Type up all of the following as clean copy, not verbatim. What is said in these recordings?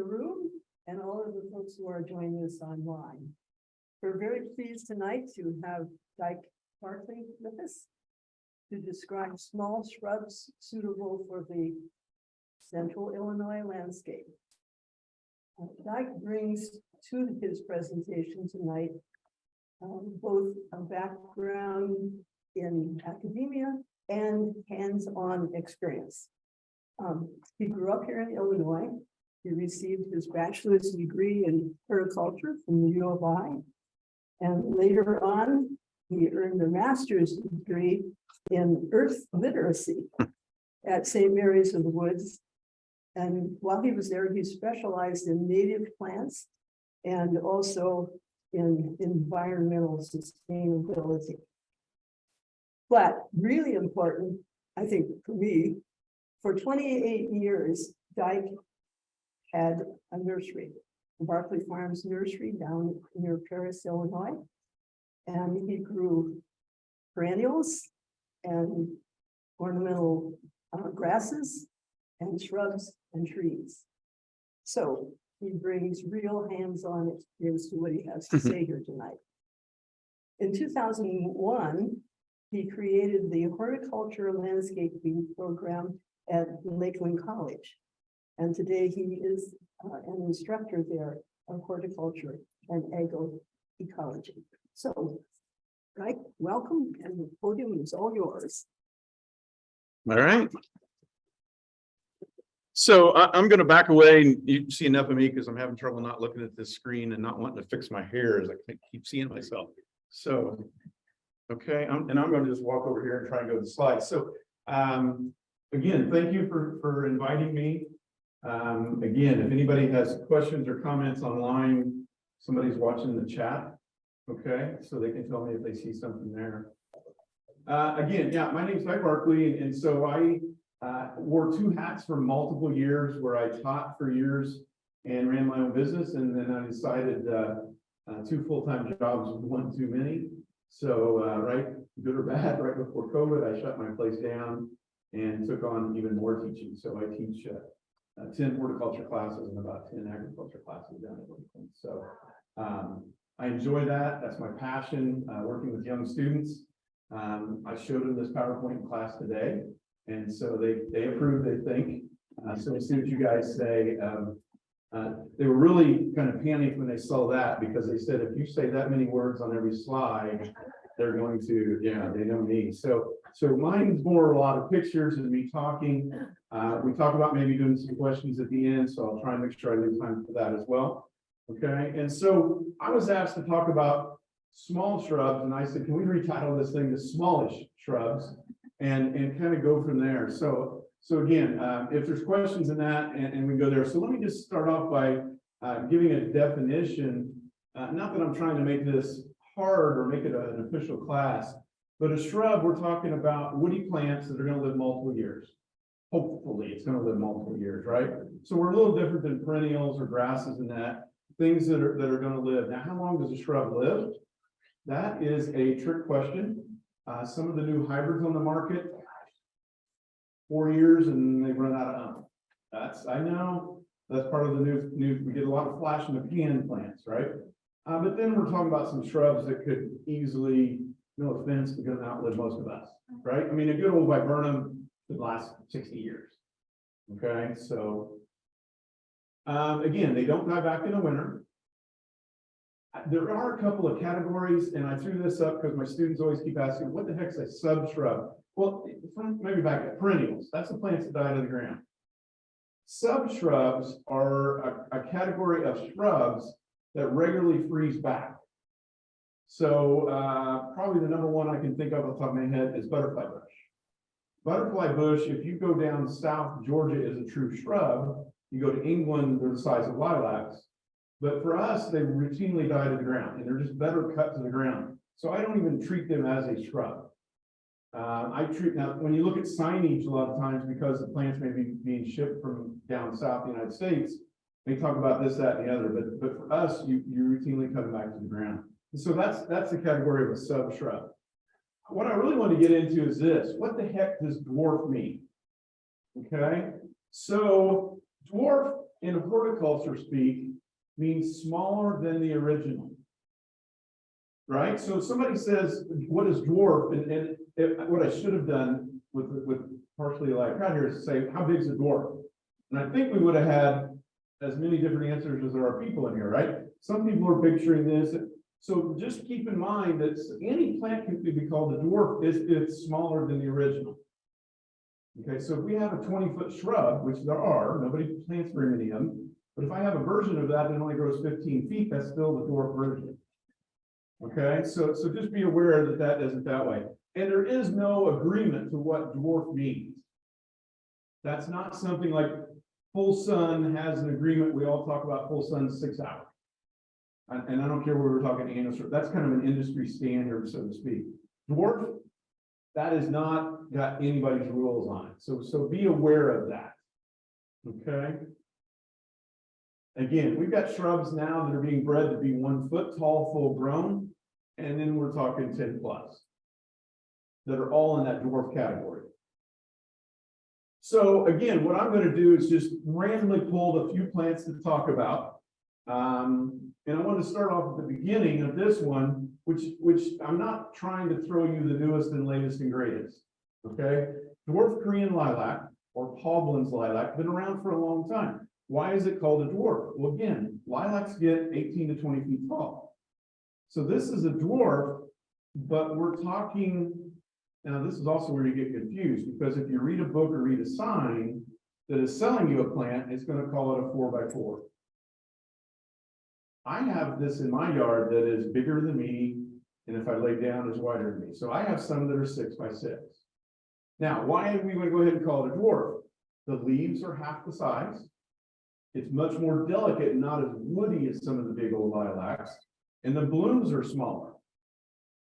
the room and all of the folks who are joining us online. We're very pleased tonight to have Dyke Barkley with us to describe small shrubs suitable for the central Illinois landscape. Dyke brings to his presentation tonight both a background in academia and hands-on experience. He grew up here in Illinois. He received his bachelor's degree in horticulture from the U of I. And later on, he earned a master's degree in earth literacy at St. Mary's of the Woods. And while he was there, he specialized in native plants and also in environmental sustainability. But really important, I think for me, for 28 years, Dyke had a nursery, the Barkley Farms Nursery down near Paris, Illinois. And he grew perennials and ornamental grasses and shrubs and trees. So he brings real hands-on experience to what he has to say here tonight. In 2001, he created the Horticulture Landscaping Program at Lakeland College. And today he is an instructor there of horticulture and agroecology. So, Dyke, welcome, and the podium is all yours. All right. So I'm going to back away, and you see enough of me because I'm having trouble not looking at this screen and not wanting to fix my hair as I keep seeing myself. So, okay, I'm going to just walk over here and try and go to the slides. So, again, thank you for inviting me. Again, if anybody has questions or comments online, somebody's watching the chat. Okay, so they can tell me if they see something there. Again, yeah, my name is Dyke Barkley, and so I wore two hats for multiple years, where I taught for years and ran my own business, and then I decided two full-time jobs was one too many. So right, good or bad, right before COVID, I shut my place down and took on even more teaching. So I teach 10 horticulture classes and about 10 agriculture classes down at Lakeland. So I enjoy that. That's my passion, working with young students. I showed them this PowerPoint in class today, and so they approved, they think. So as soon as you guys say, they were really kind of panicked when they saw that, because they said, if you say that many words on every slide, they're going to, yeah, they know me. So mine's more a lot of pictures and me talking. We talk about maybe doing some questions at the end, so I'll try and make sure I leave time for that as well. Okay, and so I was asked to talk about small shrubs, and I said, can we retitle this thing to smallish shrubs and kind of go from there? So again, if there's questions in that, and we go there. So let me just start off by giving a definition. Not that I'm trying to make this hard or make it an official class, but a shrub, we're talking about woody plants that are going to live multiple years. Hopefully it's going to live multiple years, right? So we're a little different than perennials or grasses in that. Things that are going to live. Now, how long does a shrub live? That is a trick question. Some of the new hybrids on the market, 4 years and they run out of That's, I know, that's part of the new. We get a lot of flash in the pan plants, right? But then we're talking about some shrubs that could easily, no offense, but going to outlive most of us, right? I mean, a good old viburnum could last 60 years. Okay, so again, they don't die back in the winter. There are a couple of categories, and I threw this up because my students always keep asking, what the heck's a subshrub? Well, maybe back at perennials, that's the plants that die to the ground. Subshrubs are a category of shrubs that regularly freeze back. So probably the number one I can think of off the top of my head is butterfly bush. Butterfly bush, if you go down south, Georgia is a true shrub. You go to England, they're the size of lilacs. But for us, they routinely die to the ground, and they're just better cut to the ground. So I don't even treat them as a shrub. I treat, now, when you look at signage a lot of times, because the plants may be being shipped from down south the United States, they talk about this, that, and the other. But for us, you routinely cut them back to the ground. And so that's the category of a subshrub. What I really want to get into is this. What the heck does dwarf mean? Okay, so dwarf in horticulture speak means smaller than the original. Right? So if somebody says, what is dwarf? What I should have done with partially like crowd here is to say, how big is a dwarf? And I think we would have had as many different answers as there are people in here, right? Some people are picturing this. So just keep in mind that any plant can be called a dwarf if it's smaller than the original. Okay, so if we have a 20-foot shrub, which there are, nobody plants very many of them, but if I have a version of that that only grows 15 feet, that's still the dwarf version. Okay, so just be aware that that isn't that way. And there is no agreement to what dwarf means. That's not something like full sun has an agreement. We all talk about full sun 6 hours. And I don't care where we're talking annual, that's kind of an industry standard, so to speak. Dwarf, that is not got anybody's rules on it. So be aware of that. Okay. Again, we've got shrubs now that are being bred to be 1 foot tall, full grown, and then we're talking 10 plus that are all in that dwarf category. So again, what I'm going to do is just randomly pull a few plants to talk about. And I want to start off at the beginning of this one, which I'm not trying to throw you the newest and latest and greatest. Okay, dwarf Korean lilac or Paublin's lilac been around for a long time. Why is it called a dwarf? Well, again, lilacs get 18 to 20 feet tall. So this is a dwarf, but we're talking, now this is also where you get confused, because if you read a book or read a sign that is selling you a plant, it's going to call it a 4x4. I have this in my yard that is bigger than me, and if I lay down is wider than me. So I have some that are 6x6. Now, why are we going to go ahead and call it a dwarf? The leaves are half the size. It's much more delicate and not as woody as some of the big old lilacs, and the blooms are smaller.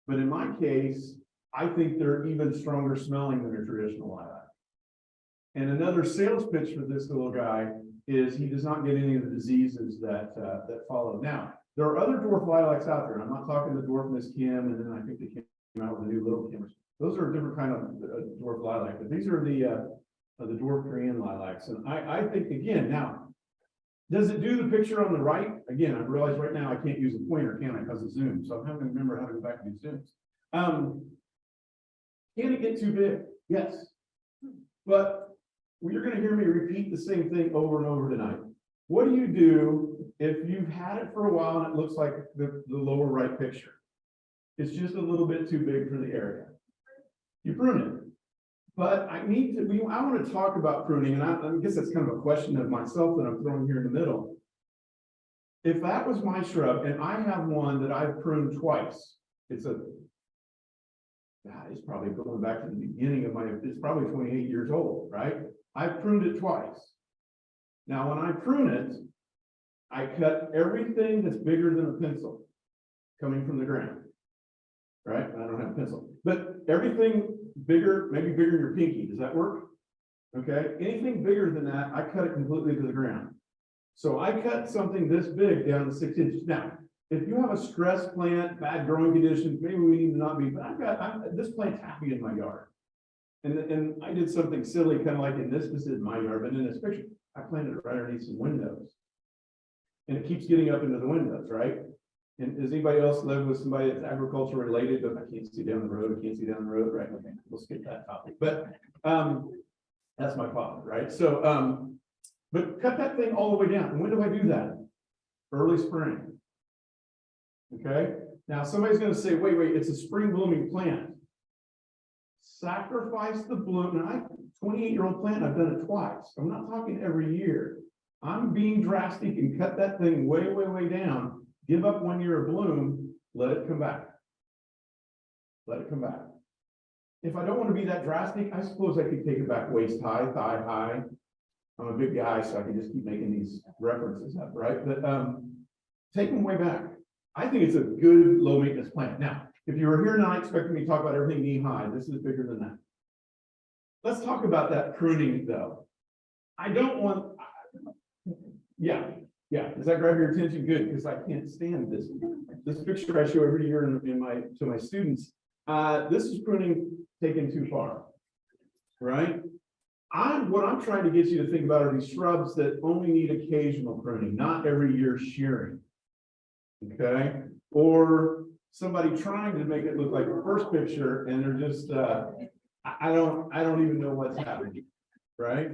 But in my case, I think they're even stronger smelling than a traditional lilac. And another sales pitch for this little guy is he does not get any of the diseases that follow. Now, there are other dwarf lilacs out there. I'm not talking the dwarf Miss Kim, and then I think they came out with the new little Kimmers. Those are a different kind of dwarf lilac, but these are the dwarf Korean lilacs. And I think, again, now, does it do the picture on the right? Again, I realize right now I can't use a pointer, can I, because of Zoom. So I'm having to remember how to go back to these Zooms. Can it get too big? Yes. But you're going to hear me repeat the same thing over and over tonight. What do you do if you've had it for a while and it looks like the lower right picture? It's just a little bit too big for the area. You prune it. But I want to talk about pruning, and I guess that's kind of a question of myself that I'm throwing here in the middle. If that was my shrub, and I have one that I've pruned twice, it's probably going back to the beginning of it's probably 28 years old, right? I've pruned it twice. Now, when I prune it, I cut everything that's bigger than a pencil coming from the ground, right? I don't have a pencil, but everything bigger, maybe bigger than your pinky. Does that work? Okay. Anything bigger than that, I cut it completely to the ground. So I cut something this big down to 6 inches. Now, if you have a stress plant, bad growing conditions, maybe we need to not be, but this plant's happy in my yard. And I did something silly, kind of like in this is my yard, but in this picture, I planted it right underneath some windows. And it keeps getting up into the windows, right? And does anybody else live with somebody that's agriculture related, but I can't see down the road, right? Okay, we'll skip that topic. But that's my father, right? So, but cut that thing all the way down. And when do I do that? Early spring. Okay. Now somebody's going to say, wait, it's a spring blooming plant. Sacrifice the bloom. Now, 28-year-old plant, I've done it twice. I'm not talking every year. I'm being drastic and cut that thing way, way, way down. Give up 1 year of bloom, let it come back. Let it come back. If I don't want to be that drastic, I suppose I could take it back waist high, thigh high. I'm a big guy, so I can just keep making these references up, right? But take them way back. I think it's a good low maintenance plant. Now, if you were here tonight expecting me to talk about everything knee high, this is bigger than that. Let's talk about that pruning though. I don't want, yeah. Does that grab your attention? Good, because I can't stand this. This picture I show every year to my students. This is pruning taken too far, right? what I'm trying to get you to think about are these shrubs that only need occasional pruning, not every year shearing. Okay, or somebody trying to make it look like the first picture and they're just, I don't even know what's happening, right?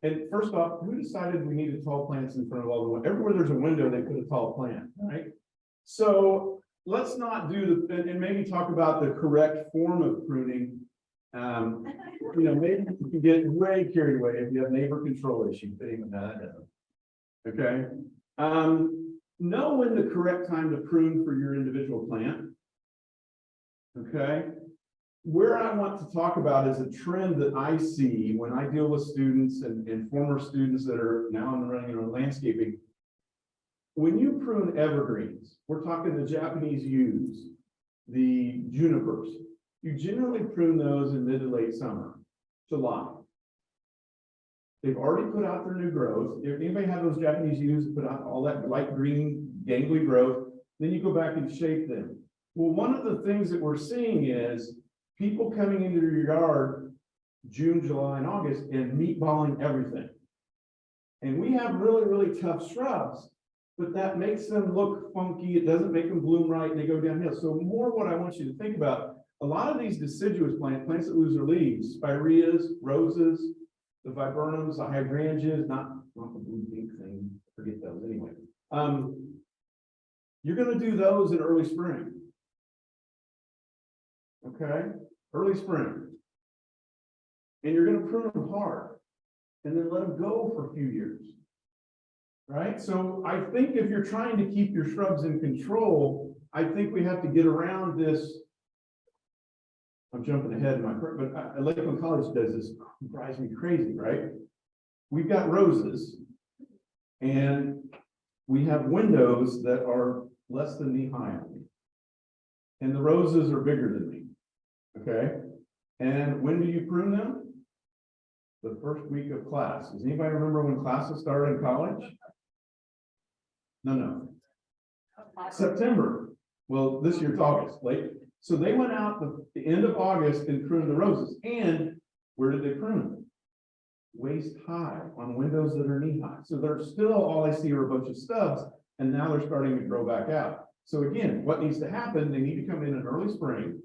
And first off, who decided we needed tall plants in front of all the windows? Everywhere there's a window, they put a tall plant, right? So let's not do the, and maybe talk about the correct form of pruning. You know, maybe you can get way carried away if you have neighbor control issues, but even that, okay? Know when the correct time to prune for your individual plant. Okay. Where I want to talk about is a trend that I see when I deal with students and former students that are now in running on landscaping. When you prune evergreens, we're talking the Japanese yews, the junipers. You generally prune those in mid to late summer, July. They've already put out their new growth. If anybody have those Japanese yews that put out all that light green gangly growth, then you go back and shape them. Well, one of the things that we're seeing is people coming into your yard June, July, and August and meatballing everything. And we have really, really tough shrubs, but that makes them look funky. It doesn't make them bloom right and they go downhill. So more what I want you to think about, a lot of these deciduous plants that lose their leaves, spireas, roses, the viburnums, the hydrangeas, not the blue pink thing, forget those anyway. You're going to do those in early spring. Okay, early spring. And you're going to prune them hard and then let them go for a few years. Right? So I think if you're trying to keep your shrubs in control, I think we have to get around this. I'm jumping ahead in my, but Lakeland College does this, drives me crazy, right? We've got roses and we have windows that are less than knee high on me. And the roses are bigger than me. Okay. And when do you prune them? The first week of class. Does anybody remember when classes started in college? No. September. Well, this year's August, late. So they went out the end of August and pruned the roses. And where did they prune them? Waist high on windows that are knee high. So they're still, all I see are a bunch of stubs, and now they're starting to grow back out. So again, what needs to happen, they need to come in early spring,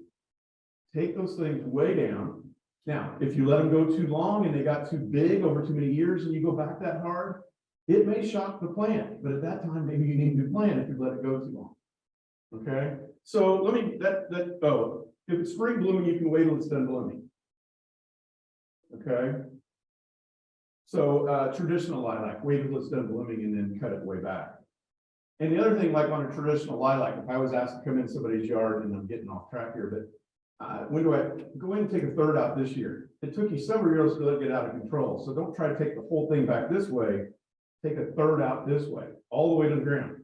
take those things way down. Now, if you let them go too long and they got too big over too many years and you go back that hard, it may shock the plant, but at that time, maybe you need a new plant if you let it go too long. Okay, so let me, if it's spring blooming, you can wait till it's done blooming. Okay, so traditional lilac, wait till it's done blooming and then cut it way back. And the other thing, like on a traditional lilac, if I was asked to come in somebody's yard, and I'm getting off track here, but when do I go in and take a third out this year? It took you several years to let it get out of control. So don't try to take the whole thing back this way. Take a third out this way, all the way to the ground.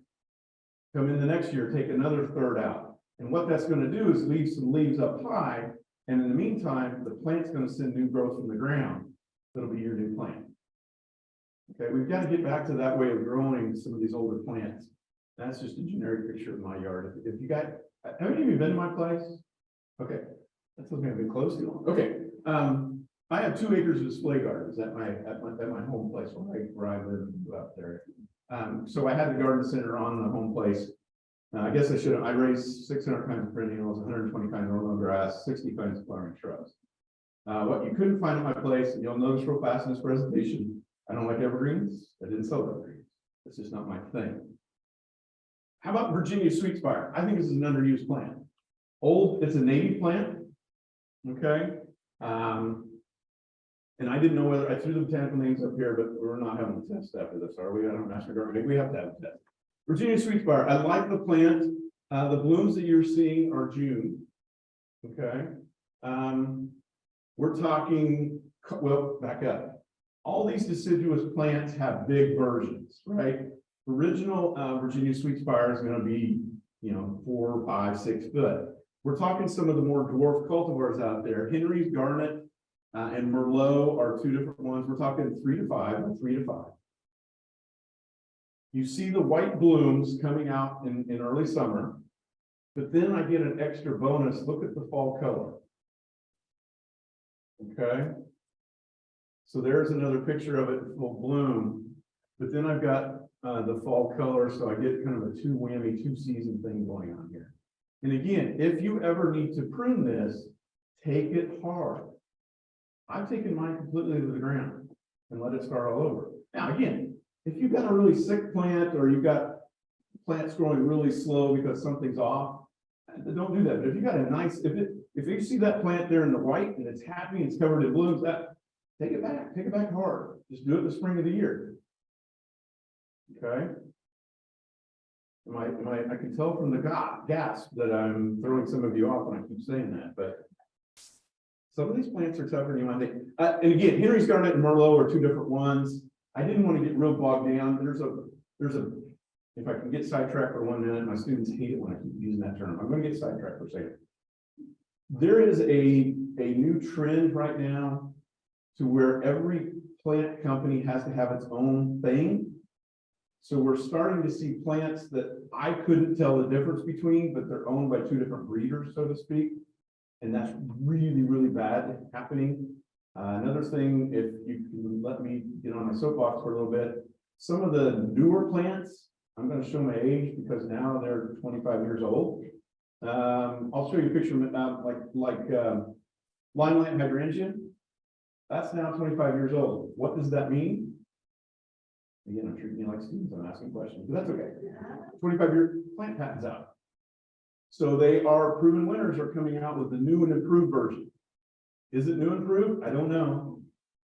Come in the next year, take another third out. And what that's going to do is leave some leaves up high. And in the meantime, the plant's going to send new growth from the ground. That'll be your new plant. Okay, we've got to get back to that way of growing some of these older plants. That's just a generic picture of my yard. If you got, haven't you been to my place? Okay, that tells me I've been close to you. Okay, I have 2 acres of display gardens at my home place where I live up there. So I had the garden center on the home place. I guess I should have. I raised 600 kinds of perennials, 120 kinds of ornamental grass, 60 kinds of flowering shrubs. What you couldn't find at my place, and you'll notice real fast in this presentation, I don't like evergreens. I didn't sell evergreens. It's just not my thing. How about Virginia sweetspire? I think this is an underused plant. It's a native plant. Okay. And I didn't know whether I threw the botanical names up here, but we're not having a test after this, are we? I don't National Garden. We have to have a test. Virginia sweetspire. I like the plant. The blooms that you're seeing are June. Okay. We're talking, well, back up. All these deciduous plants have big versions, right? Original Virginia sweetspire is going to be, 4, 5, 6 foot. We're talking some of the more dwarf cultivars out there. Henry's, Garnet, and Merlot are 2 different ones. We're talking 3 to 5 and 3 to 5. You see the white blooms coming out in early summer, but then I get an extra bonus. Look at the fall color. Okay. So there's another picture of it in full bloom. But then I've got the fall color, so I get kind of a two whammy, two season thing going on here. And again, if you ever need to prune this, take it hard. I've taken mine completely to the ground and let it start all over. Now, again, if you've got a really sick plant or you've got plants growing really slow because something's off, don't do that. But if you got a nice, if you see that plant there in the white and it's happy, it's covered in blooms, take it back hard. Just do it in the spring of the year. Okay. I can tell from the gasp that I'm throwing some of you off when I keep saying that, but some of these plants are tougher than you might think. And again, Henry's Garnet and Merlot are two different ones. I didn't want to get real bogged down. There's a, if I can get sidetracked for 1 minute, my students hate it when I keep using that term. I'm going to get sidetracked for a second. There is a new trend right now to where every plant company has to have its own thing. So we're starting to see plants that I couldn't tell the difference between, but they're owned by two different breeders, so to speak. And that's really, really bad happening. Another thing, if you can let me get on my soapbox for a little bit, some of the newer plants, I'm going to show my age because now they're 25 years old. I'll show you a picture of like limelight hydrangea. That's now 25 years old. What does that mean? Again, I'm treating you like students. I'm asking questions, but that's okay. 25-year plant patents out. So they are proven winners are coming out with the new and improved version. Is it new and improved? I don't know.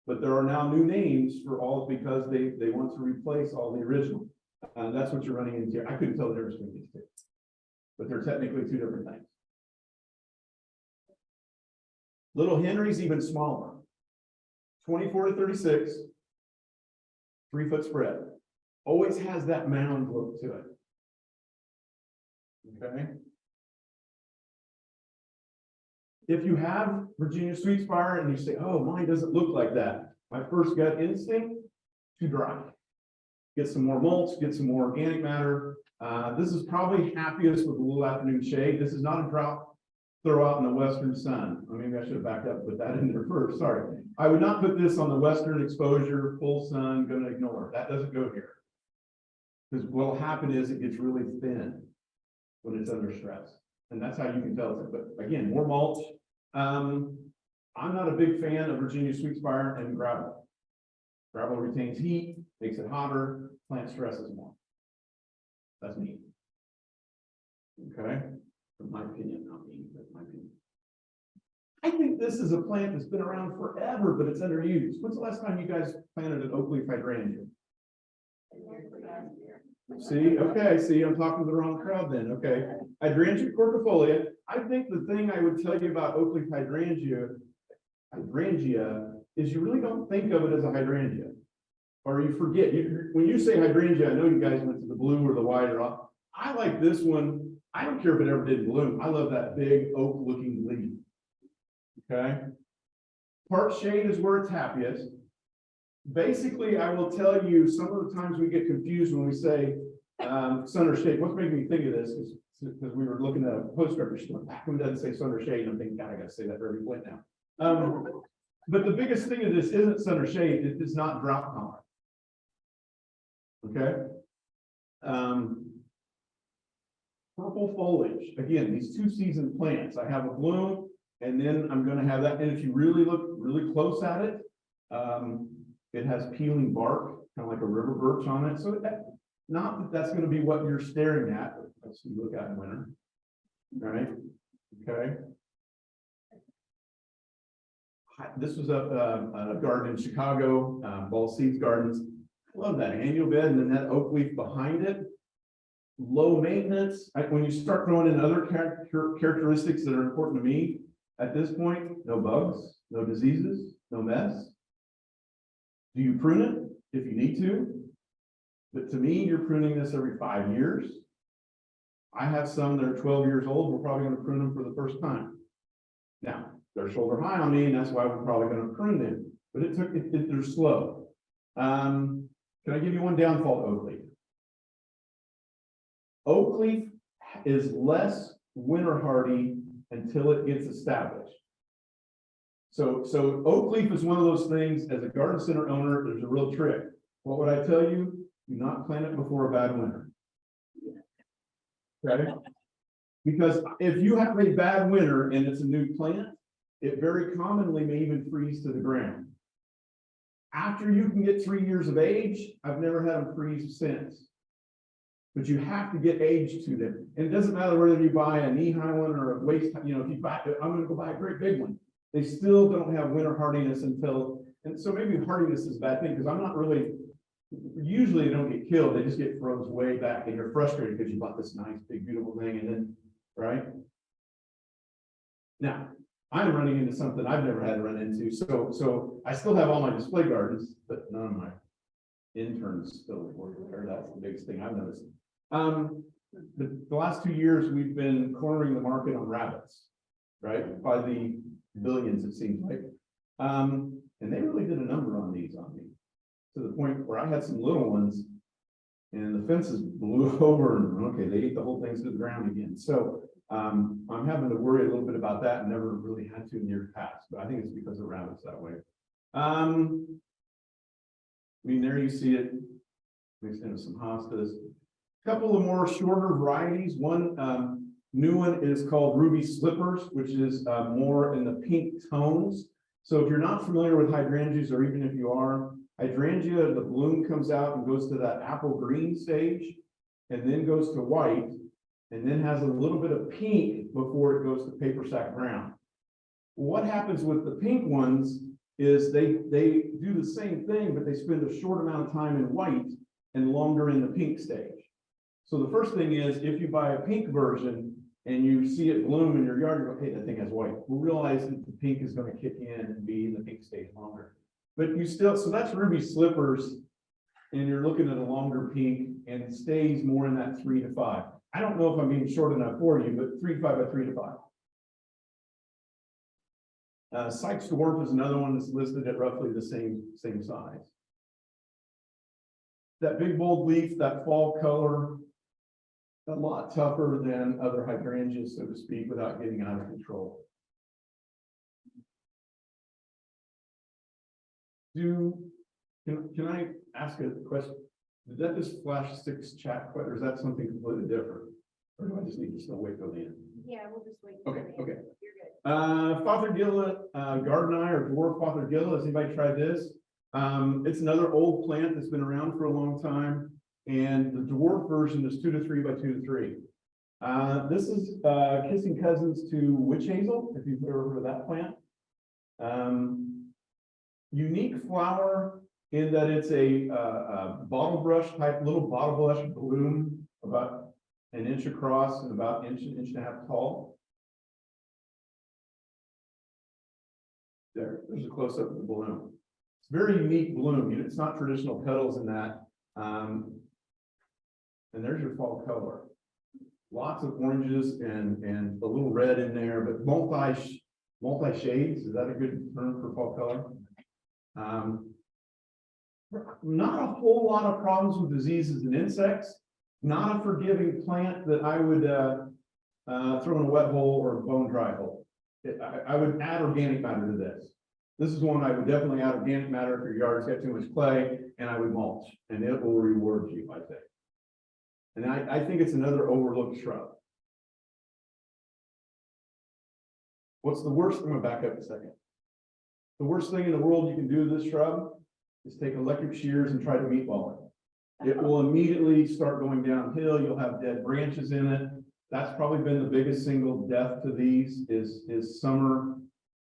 But there are now new names for all because they want to replace all the original. That's what you're running into. I couldn't tell the difference between these two. But they're technically two different things. Little Henry's even smaller. 24 to 36. 3-foot spread. Always has that mound look to it. Okay. If you have Virginia Sweetspire and you say, oh, mine doesn't look like that. My first gut instinct, too dry. Get some more mulch, get some more organic matter. This is probably happiest with a little afternoon shade. This is not a drought throw out in the western sun. Maybe I should have backed up and put that in there first. Sorry. I would not put this on the western exposure, full sun, gonna ignore it. That doesn't go here. Because what will happen is it gets really thin when it's under stress. And that's how you can tell it. But again, more mulch. I'm not a big fan of Virginia Sweetspire and gravel. Gravel retains heat, makes it hotter, plant stresses more. That's me. Okay. From my opinion, not me, but my opinion. I think this is a plant that's been around forever, but it's underused. When's the last time you guys planted an oak leaf hydrangea? See, okay, see, I'm talking to the wrong crowd then. Okay. Hydrangea cordifolia. I think the thing I would tell you about oak leaf hydrangea is you really don't think of it as a hydrangea. Or you forget. When you say hydrangea, I know you guys went to the blue or the white or all. I like this one. I don't care if it ever did bloom. I love that big oak looking leaf. Okay. Part shade is where it's happiest. Basically, I will tell you some of the times we get confused when we say sun or shade. What's making me think of this is because we were looking at a postcard, back when it doesn't say sun or shade, and I'm thinking, God, I gotta say that for every plant now. But the biggest thing of this isn't sun or shade, it is not drought tolerant. Okay. Purple foliage. Again, these two-season plants. I have a bloom, and then I'm going to have that. And if you really look really close at it, it has peeling bark, kind of like a river birch on it. So not that that's going to be what you're staring at. Let's look at in winter. All right. Okay. This was a garden in Chicago, Ball Seeds Gardens. I love that annual bed, and then that oak leaf behind it. Low maintenance. When you start throwing in other characteristics that are important to me, at this point, no bugs, no diseases, no mess. Do you prune it if you need to? But to me, you're pruning this every 5 years. I have some that are 12 years old. We're probably going to prune them for the first time. Now, they're shoulder high on me, and that's why we're probably going to prune them. But they're slow. Can I give you one downfall to oak leaf? Oak leaf is less winter hardy until it gets established. So oak leaf is one of those things, as a garden center owner, there's a real trick. What would I tell you? Do not plant it before a bad winter. Okay? Because if you have a bad winter and it's a new plant, it very commonly may even freeze to the ground. After you can get 3 years of age, I've never had them freeze since. But you have to get age to them. And it doesn't matter whether you buy a knee-high one or a waist, if you buy, I'm gonna go buy a great big one. They still don't have winter hardiness until, and so maybe hardiness is a bad thing, because I'm not really, usually they don't get killed, they just get froze way back, and you're frustrated because you bought this nice, big, beautiful thing, and then, right? Now, I'm running into something I've never had to run into, so I still have all my display gardens, but none of my interns still work there. That's the biggest thing I've noticed. The last 2 years, we've been cornering the market on rabbits, right? By the billions, it seems like. And they really did a number on these on me, to the point where I had some little ones and the fences blew over and okay, they ate the whole thing to the ground again. So I'm having to worry a little bit about that and never really had to in years past, but I think it's because of rabbits that way. I mean, there you see it mixed into some hostas. A couple of more shorter varieties. One new one is called Ruby Slippers, which is more in the pink tones. So if you're not familiar with hydrangeas, or even if you are, hydrangea, the bloom comes out and goes to that apple green stage, and then goes to white, and then has a little bit of pink before it goes to paper sack brown. What happens with the pink ones is they do the same thing, but they spend a short amount of time in white and longer in the pink stage. So the first thing is, if you buy a pink version and you see it bloom in your yard, you go, hey, that thing has white. We'll realize that the pink is going to kick in and be in the pink stage longer. But you still, so that's Ruby Slippers, and you're looking at a longer pink, and it stays more in that 3 to 5. I don't know if I'm being short enough for you, but 3 to 5 by 3 to 5. Sykes Dwarf is another one that's listed at roughly the same size. That big bold leaf, that fall color, a lot tougher than other hydrangeas, so to speak, without getting out of control. Can I ask a question? Did that just flash 6 chat, or is that something completely different? Or do I just need to still wait till the end? Yeah, we'll just wait. Okay, okay. You're good. Fothergilla, Gardeneye or dwarf Fothergilla. Has anybody tried this? It's another old plant that's been around for a long time, and the dwarf version is 2 to 3 by 2 to 3. This is kissing cousins to witch hazel, if you've ever heard of that plant. Unique flower in that it's a bottle brush type, little bottle brush bloom, about an inch across and about inch and a half tall. There's a close up of the bloom. It's a very unique bloom. It's not traditional petals in that. And there's your fall color. Lots of oranges and a little red in there, but multi shades. Is that a good term for fall color? Not a whole lot of problems with diseases and insects. Not a forgiving plant that I would throw in a wet hole or a bone dry hole. I would add organic matter to this. This is one I would definitely add organic matter if your yard's got too much clay, and I would mulch, and it will reward you, I think. And I think it's another overlooked shrub. What's the worst? I'm going to back up a second. The worst thing in the world you can do to this shrub is take electric shears and try to meatball it. It will immediately start going downhill. You'll have dead branches in it. That's probably been the biggest single death to these is summer.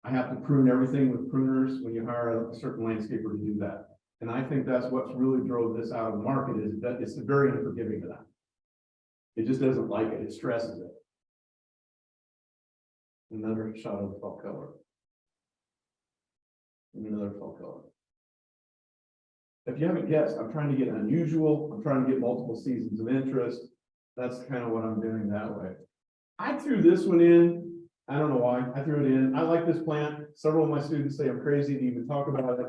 I have to prune everything with pruners when you hire a certain landscaper to do that. And I think that's what's really drove this out of the market, is that it's very unforgiving to that. It just doesn't like it. It stresses it. Another shot of the fall color. And another fall color. If you haven't guessed, I'm trying to get unusual. I'm trying to get multiple seasons of interest. That's kind of what I'm doing that way. I threw this one in. I don't know why. I threw it in. I like this plant. Several of my students say I'm crazy to even talk about it.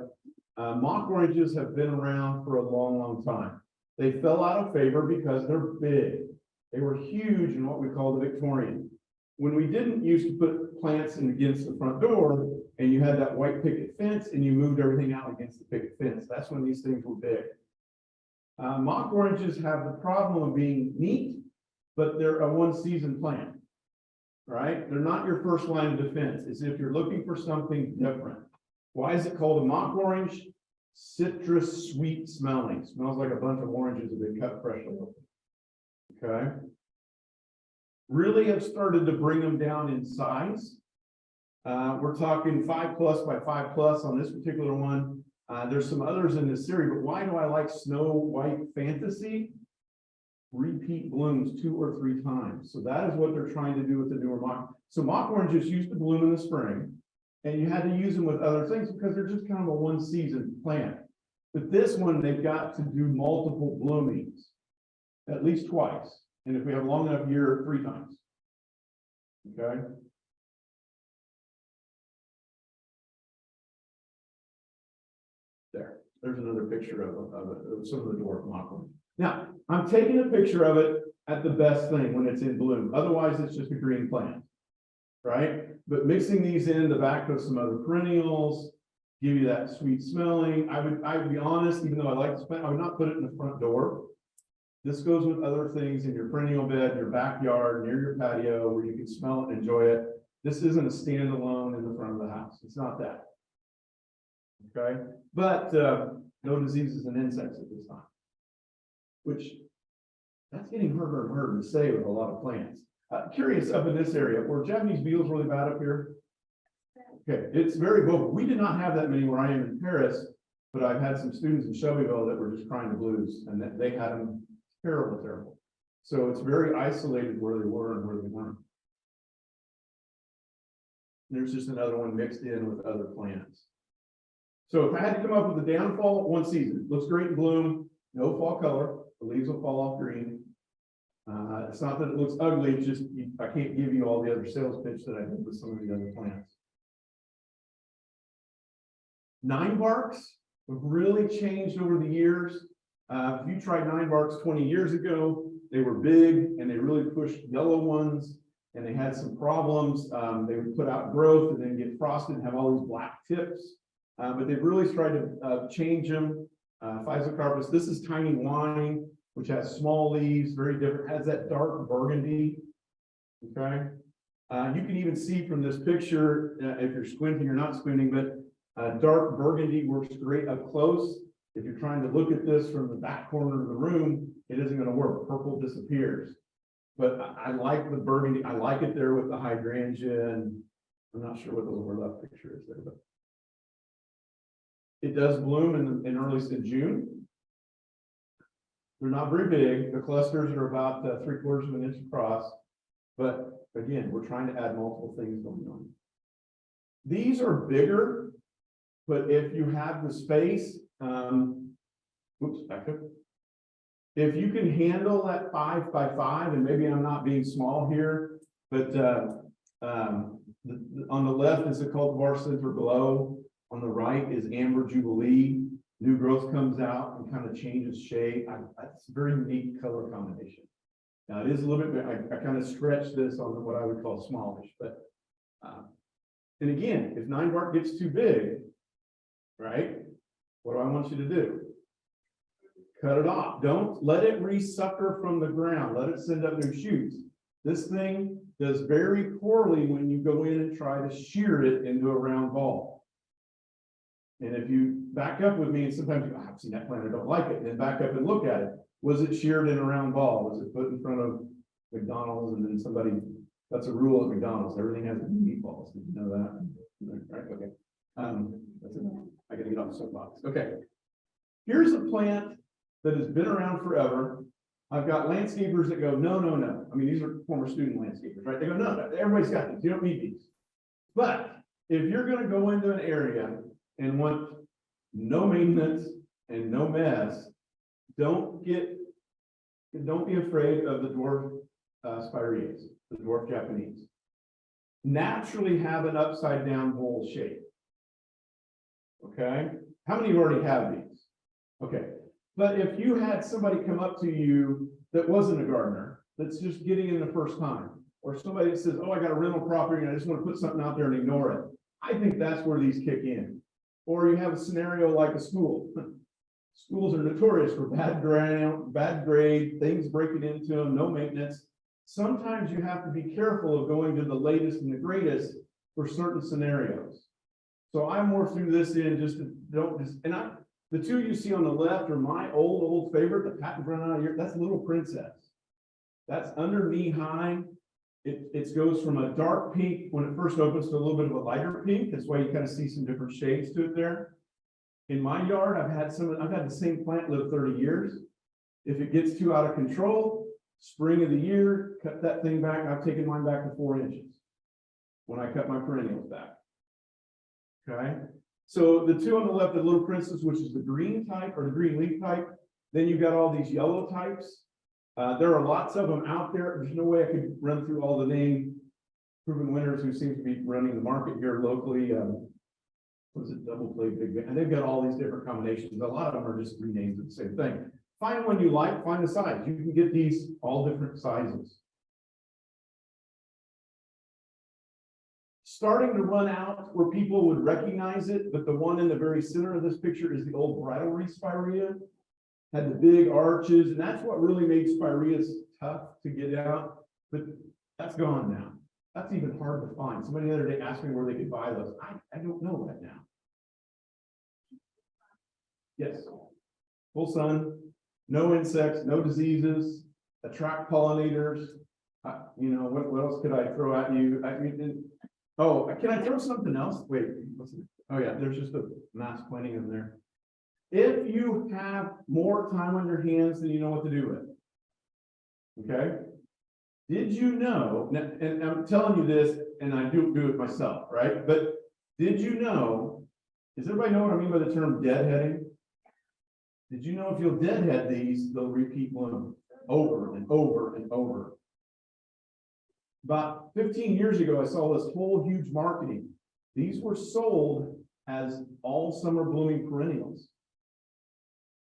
Mock oranges have been around for a long, long time. They fell out of favor because they're big. They were huge in what we call the Victorian. When we didn't used to put plants in against the front door, and you had that white picket fence and you moved everything out against the picket fence. That's when these things were big. Mock oranges have the problem of being neat, but they're a one-season plant, right? They're not your first line of defense. It's if you're looking for something different. Why is it called a mock orange? Citrus sweet smelling. Smells like a bunch of oranges that have been cut freshly. Okay. Really have started to bring them down in size. We're talking 5+ by 5+ on this particular one. There's some others in this series, but why do I like Snow White Fantasy? Repeat blooms 2 or 3 times. So that is what they're trying to do with the newer mock. So mock oranges used to bloom in the spring, and you had to use them with other things because they're just kind of a one-season plant. But this one, they've got to do multiple bloomings, at least twice. And if we have a long enough year, 3 times. Okay. There's another picture of some of the dwarf mock orange. Now, I'm taking a picture of it at the best thing when it's in bloom. Otherwise, it's just a green plant, right? But mixing these in the back of some other perennials, give you that sweet smelling. I would be honest, even though I like this plant, I would not put it in the front door. This goes with other things in your perennial bed, your backyard, near your patio, where you can smell it and enjoy it. This isn't a standalone in the front of the house. It's not that. Okay, but no diseases and insects at this time, which that's getting harder and harder to say with a lot of plants. Curious up in this area, were Japanese beetles really bad up here? Okay, it's very vocal. We did not have that many where I am in Paris, but I've had some students in Shelbyville that were just crying the blues, and that they had them terrible. So it's very isolated where they were and where they weren't. There's just another one mixed in with other plants. So if I had to come up with a downfall, one season, looks great in bloom, no fall color, the leaves will fall off green. It's not that it looks ugly, it's just I can't give you all the other sales pitch that I did with some of the other plants. 9 barks have really changed over the years. If you tried 9 barks 20 years ago, they were big and they really pushed yellow ones, and they had some problems. They would put out growth and then get frosted and have all these black tips. But they've really tried to change them. Physocarpus, this is tiny wine, which has small leaves, very different, has that dark burgundy. Okay. You can even see from this picture, if you're squinting or not squinting, but dark burgundy works great up close. If you're trying to look at this from the back corner of the room, it isn't going to work. Purple disappears. But I like the burgundy. I like it there with the hydrangea, and I'm not sure what the lower left picture is there, but it does bloom in early June. They're not very big. The clusters are about 3/4 of an inch across. But again, we're trying to add multiple things going on. These are bigger, but if you have the space, back up. If you can handle that 5 by 5, and maybe I'm not being small here, but on the left is the cultivar center glow. On the right is amber jubilee. New growth comes out and kind of changes shade. That's a very neat color combination. Now it is a little bit, I kind of stretched this on what I would call smallish, but and again, if 9 bark gets too big, right? What do I want you to do? Cut it off. Don't let it resucker from the ground. Let it send up new shoots. This thing does very poorly when you go in and try to shear it into a round ball. And if you back up with me, and sometimes you go, I've seen that plant, I don't like it, and then back up and look at it. Was it sheared in a round ball? Was it put in front of McDonald's and then somebody, that's a rule at McDonald's, everything has to be meatballs. Did you know that? Right, okay. That's it. I gotta get off the soapbox. Okay. Here's a plant that has been around forever. I've got landscapers that go, no. I mean, these are former student landscapers, right? They go, no, everybody's got these. You don't need these. But if you're going to go into an area and want no maintenance and no mess, don't be afraid of the dwarf spireas, the dwarf Japanese. Naturally have an upside down bowl shape. Okay. How many of you already have these? Okay. But if you had somebody come up to you that wasn't a gardener, that's just getting in the first time, or somebody that says, oh, I got a rental property and I just want to put something out there and ignore it. I think that's where these kick in. Or you have a scenario like a school. Schools are notorious for bad grade, things breaking into them, no maintenance. Sometimes you have to be careful of going to the latest and the greatest for certain scenarios. So I more threw this in just to the two you see on the left are my old favorite, the patent run out of here. That's Little Princess. That's under knee high. It goes from a dark pink when it first opens to a little bit of a lighter pink. That's why you kind of see some different shades to it there. In my yard, I've had the same plant live 30 years. If it gets too out of control, spring of the year, cut that thing back. I've taken mine back to 4 inches when I cut my perennials back. Okay. So the two on the left, the Little Princess, which is the green type or the green leaf type. Then you've got all these yellow types. There are lots of them out there. There's no way I could run through all the name proven winners who seem to be running the market here locally. Was it Double Play Big Bang? And they've got all these different combinations. A lot of them are just three names of the same thing. Find one you like, find the size. You can get these all different sizes. Starting to run out where people would recognize it, but the one in the very center of this picture is the old bridal wreath spirea. Had the big arches, and that's what really made spireas tough to get out, but that's gone now. That's even hard to find. Somebody the other day asked me where they could buy those. I don't know right now. Yes. Full sun, no insects, no diseases, attract pollinators. You know, what else could I throw at you? Can I throw something else? Wait, oh yeah, there's just a mass planting in there. If you have more time on your hands than you know what to do with, okay? Did you know, and I'm telling you this, and I do it myself, right? But did you know, does everybody know what I mean by the term deadheading? Did you know if you'll deadhead these, they'll repeat bloom over and over and over? About 15 years ago, I saw this whole huge marketing. These were sold as all summer blooming perennials.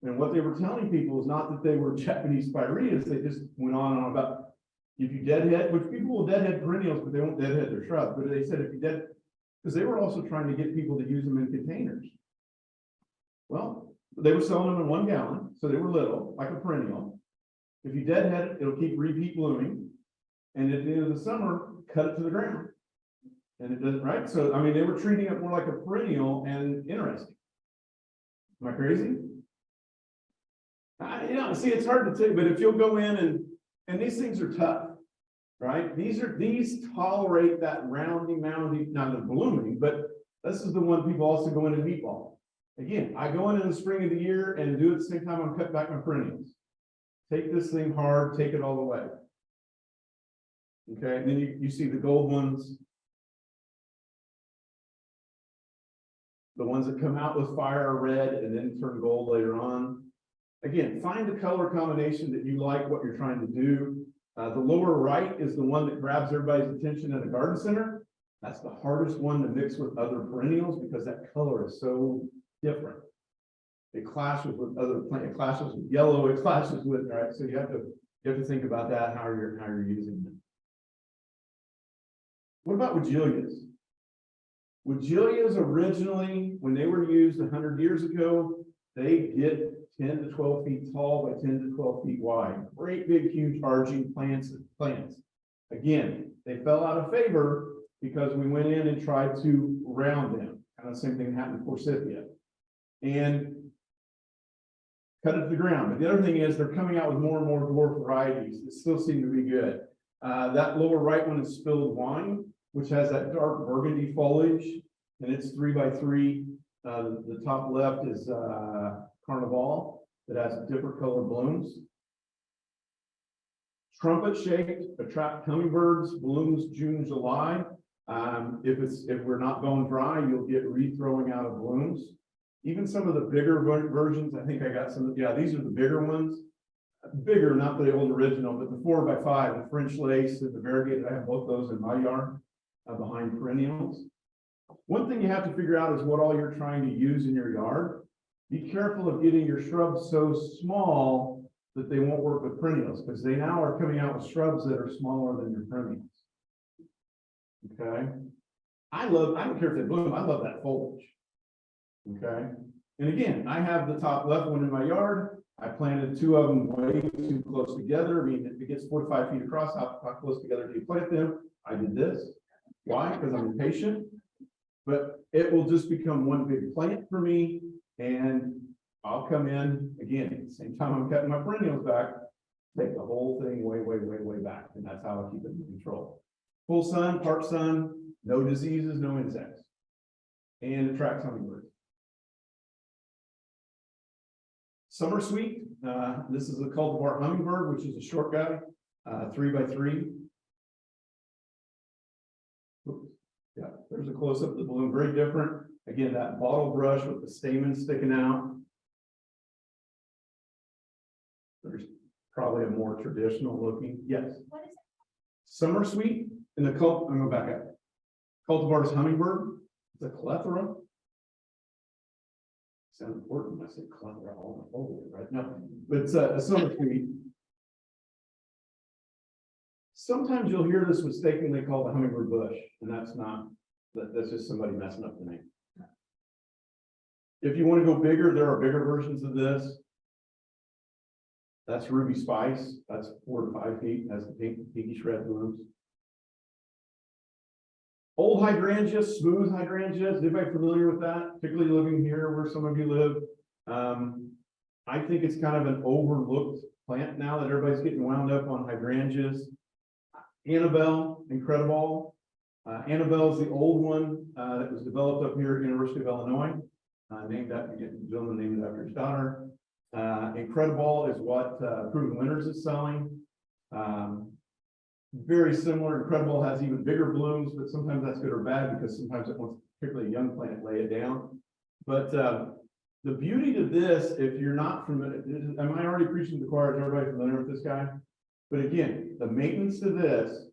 And what they were telling people is not that they were Japanese spireas, they just went on and on about if you deadhead, which people will deadhead perennials, but they won't deadhead their shrubs. But they said if you because they were also trying to get people to use them in containers. Well, they were selling them in 1 gallon, so they were little, like a perennial. If you deadhead it, it'll keep repeat blooming. And at the end of the summer, cut it to the ground. And it doesn't, right? So, I mean, they were treating it more like a perennial and interesting. Am I crazy? See, it's hard to tell, but if you'll go in and these things are tough, right? These tolerate that roundy, moundy, not the blooming, but this is the one people also go in and meatball. Again, I go in the spring of the year and do it at the same time I'm cutting back my perennials. Take this thing hard, take it all the way. Okay, and then you see the gold ones. The ones that come out with fire are red and then turn gold later on. Again, find the color combination that you like, what you're trying to do. The lower right is the one that grabs everybody's attention at a garden center. That's the hardest one to mix with other perennials because that color is so different. It clashes with other plants, it clashes with yellow, it clashes with, right? So you have to think about that, how you're using them. What about Weigelias? Weigelias originally, when they were used 100 years ago, they get 10 to 12 feet tall by 10 to 12 feet wide. Great big, huge arching plants. Again, they fell out of favor because we went in and tried to round them. Kind of the same thing happened to Forsythia. And cut it to the ground. But the other thing is they're coming out with more and more dwarf varieties that still seem to be good. That lower right one is Spilled Wine, which has that dark burgundy foliage, and it's 3 by 3. The top left is Carnival that has different colored blooms. Trumpet shaped, attract hummingbirds, blooms June, July. If we're not going dry, you'll get rethrowing out of blooms. Even some of the bigger versions, I think I got some, yeah, these are the bigger ones. Bigger, not the old original, but the 4 by 5, the French lace and the variegated. I have both those in my yard behind perennials. One thing you have to figure out is what all you're trying to use in your yard. Be careful of getting your shrubs so small that they won't work with perennials, because they now are coming out with shrubs that are smaller than your perennials. Okay. I don't care if they bloom, I love that foliage. Okay, and again, I have the top left one in my yard. I planted two of them way too close together. I mean, if it gets 4 to 5 feet across, how close together do you plant them? I did this. Why? Because I'm impatient. But it will just become one big plant for me, and I'll come in again, at the same time I'm cutting my perennials back, take the whole thing way back, and that's how I keep it in control. Full sun, part sun, no diseases, no insects, and attracts hummingbirds. Summer sweet, this is a cultivar hummingbird, which is a short guy, 3 by 3. Oops. Yeah, there's a close-up of the bloom, very different. Again, that bottle brush with the stamen sticking out. There's probably a more traditional looking, yes. What is it? Summer sweet in the I'm going back up. Cultivar's hummingbird, it's a clethra. Sound important when I say clethra all over, right? No, but it's a summer sweet. Sometimes you'll hear this mistakenly called the hummingbird bush, and that's not, that's just somebody messing up the name. If you want to go bigger, there are bigger versions of this. That's ruby spice. That's 4 to 5 feet. Has the pinkish red blooms. Old hydrangeas, smooth hydrangeas. Is anybody familiar with that? Particularly living here where some of you live. I think it's kind of an overlooked plant now that everybody's getting wound up on hydrangeas. Annabelle, incredible. Annabelle is the old one that was developed up here at University of Illinois. Named after the gentleman named it after his daughter. Incredible is what Proven Winners is selling. Very similar. Incredible has even bigger blooms, but sometimes that's good or bad because sometimes it wants particularly a young plant lay it down. But the beauty to this, if you're not familiar, am I already preaching to the choir? Is everybody familiar with this guy? But again, the maintenance to this,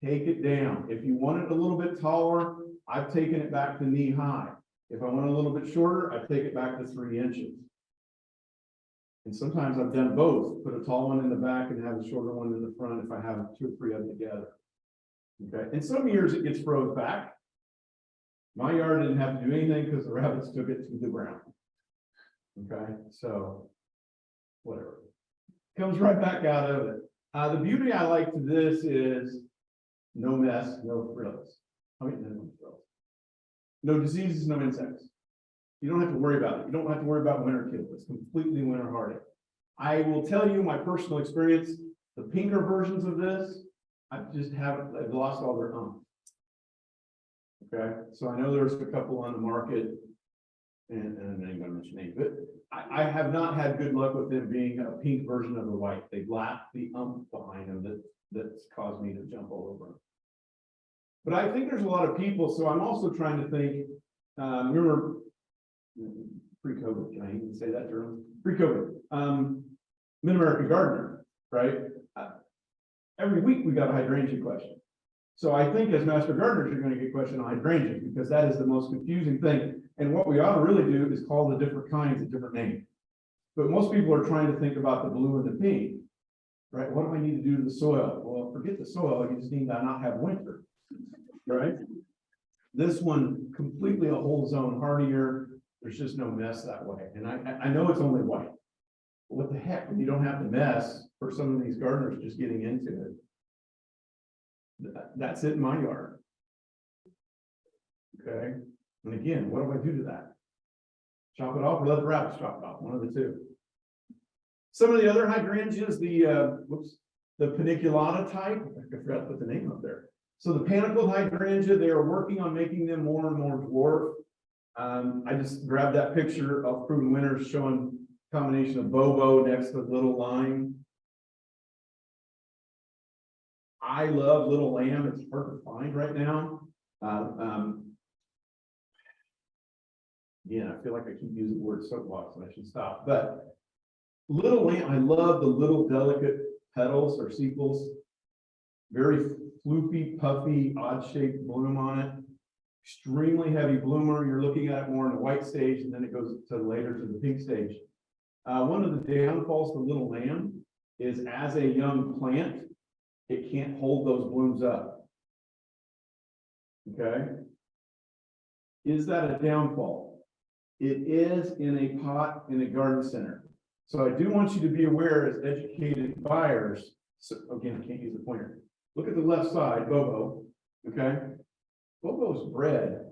take it down. If you want it a little bit taller, I've taken it back to knee high. If I want it a little bit shorter, I take it back to 3 inches. And sometimes I've done both, put a tall one in the back and have a shorter one in the front if I have 2 or 3 of them together. Okay, in some years it gets froze back. My yard didn't have to do anything because the rabbits took it to the ground. Okay, so whatever. Comes right back out of it. The beauty I like to this is no mess, no frills. I mean, no frills. No diseases, no insects. You don't have to worry about it. You don't have to worry about winter kill. It's completely winter hardy. I will tell you my personal experience, the pinker versions of this, I've lost all their umph. Okay, so I know there's a couple on the market, and I'm not going to mention names, but I have not had good luck with them being a pink version of the white. They've lacked the umph behind them that's caused me to jump all over them. But I think there's a lot of people, so I'm also trying to think, remember, pre-COVID, can I even say that term? Pre-COVID, Mid-American Gardener, right? Every week we got a hydrangea question. So I think as master gardeners, you're going to get questioned on hydrangea because that is the most confusing thing. And what we ought to really do is call the different kinds a different name. But most people are trying to think about the blue and the pink, right? What do I need to do to the soil? Well, forget the soil. You just need to not have winter, right? This one completely a whole zone hardier. There's just no mess that way. And I know it's only white. But what the heck, when you don't have to mess for some of these gardeners just getting into it. That's it in my yard. Okay. And again, what do I do to that? Chop it off or let the rabbits chop it off, one of the two. Some of the other hydrangeas, the paniculata type, I forgot to put the name up there. So the panicled hydrangea, they are working on making them more and more dwarf. I just grabbed that picture of Proven Winners showing combination of Bobo next to Little Lime. I love Little Lamb. It's hard to find right now. Yeah, I feel like I keep using the word soapbox and I should stop. But Little Lamb, I love the little delicate petals or sepals. Very floopy, puffy, odd-shaped bloom on it. Extremely heavy bloomer. You're looking at it more in the white stage, and then it goes to later to the pink stage. One of the downfalls to Little Lamb is as a young plant, it can't hold those blooms up. Okay, Is that a downfall? It is in a pot in a garden center. So I do want you to be aware as educated buyers. So again, I can't use the pointer. Look at the left side, Bobo, okay? Bobo is bred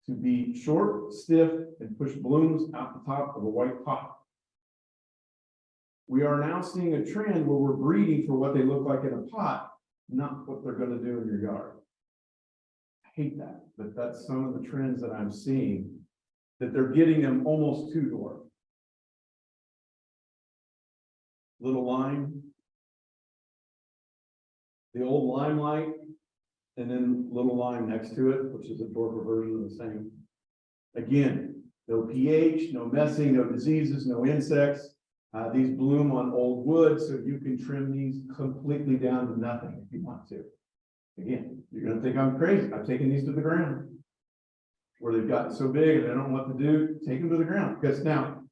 to be short, stiff, and push blooms out the top of a white pot. We are now seeing a trend where we're breeding for what they look like in a pot, not what they're going to do in your yard. I hate that, but that's some of the trends that I'm seeing, that they're getting them almost too dwarf. Little lime, the old limelight, and then little lime next to it, which is a dwarfer version of the same. Again, no pH, no messing, no diseases, no insects. These bloom on old wood, so you can trim these completely down to nothing if you want to. Again, you're going to think I'm crazy. I've taken these to the ground where they've gotten so big and I don't know what to do. Take them to the ground, because now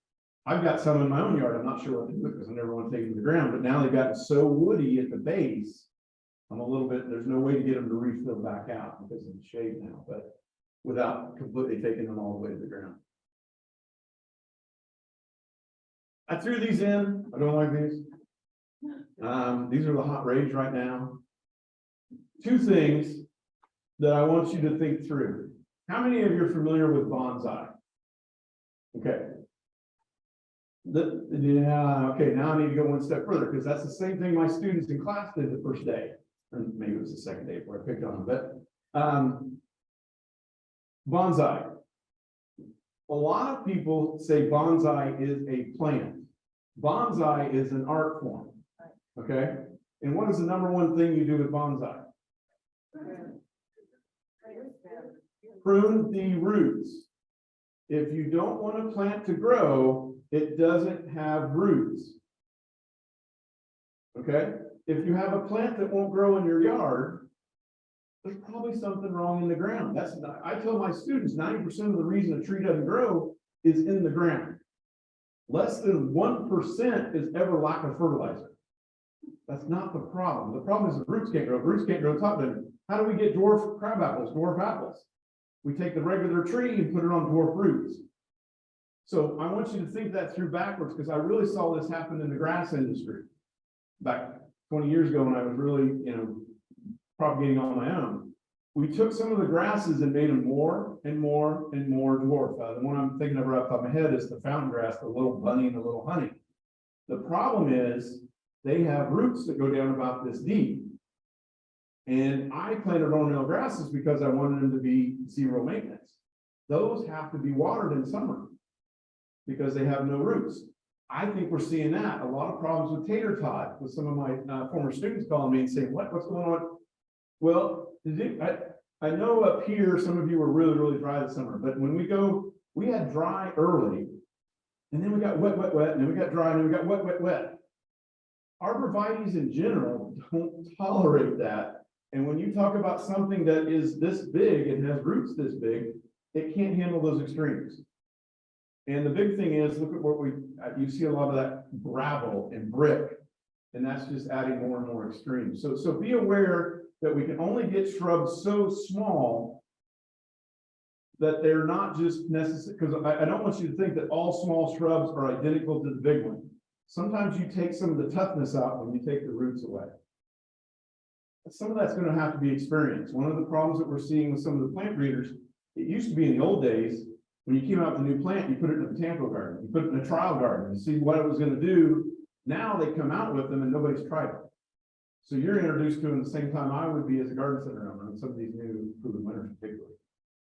I've got some in my own yard. I'm not sure what to do because I never want to take them to the ground, but now they've gotten so woody at the base. I'm a little bit, there's no way to get them to refill back out because of the shade now, but without completely taking them all the way to the ground. I threw these in. I don't like these. These are the hot rage right now. Two things that I want you to think through. How many of you are familiar with bonsai? Okay. Yeah, okay, now I need to go one step further because that's the same thing my students in class did the first day. Or maybe it was the second day before I picked on them, but bonsai. A lot of people say bonsai is a plant. Bonsai is an art form, okay? And what is the number one thing you do with bonsai? Prune the roots. If you don't want a plant to grow, it doesn't have roots. Okay? If you have a plant that won't grow in your yard, there's probably something wrong in the ground. That's not, I tell my students 90% of the reason a tree doesn't grow is in the ground. Less than 1% is ever lack of fertilizer. That's not the problem. The problem is the roots can't grow. Roots can't grow top. Then how do we get dwarf crab apples, dwarf apples? We take the regular tree and put it on dwarf roots. So I want you to think that through backwards, because I really saw this happen in the grass industry back 20 years ago when I was really, propagating on my own. We took some of the grasses and made them more and more and more dwarf. The one I'm thinking of right off the top of my head is the fountain grass, the little bunny and the little honey. The problem is they have roots that go down about this deep. And I planted ornamental grasses because I wanted them to be zero maintenance. Those have to be watered in summer because they have no roots. I think we're seeing that. A lot of problems with tater tot, with some of my former students calling me and saying, what's going on? Well, I know up here, some of you were really, really dry this summer, but when we had dry early, and then we got wet, wet, wet, and then we got dry, and then we got wet, wet, wet. Arborvitaes in general don't tolerate that. And when you talk about something that is this big and has roots this big, it can't handle those extremes. And the big thing is, look at what you see a lot of that gravel and brick, and that's just adding more and more extremes. So be aware that we can only get shrubs so small that they're not just necessary, because I don't want you to think that all small shrubs are identical to the big one. Sometimes you take some of the toughness out when you take the roots away. Some of that's going to have to be experienced. One of the problems that we're seeing with some of the plant breeders, it used to be in the old days, when you came out with a new plant, you put it in a botanical garden, you put it in a trial garden and see what it was going to do. Now they come out with them and nobody's tried it. So you're introduced to them the same time I would be as a garden center owner, and some of these new proven winners particularly.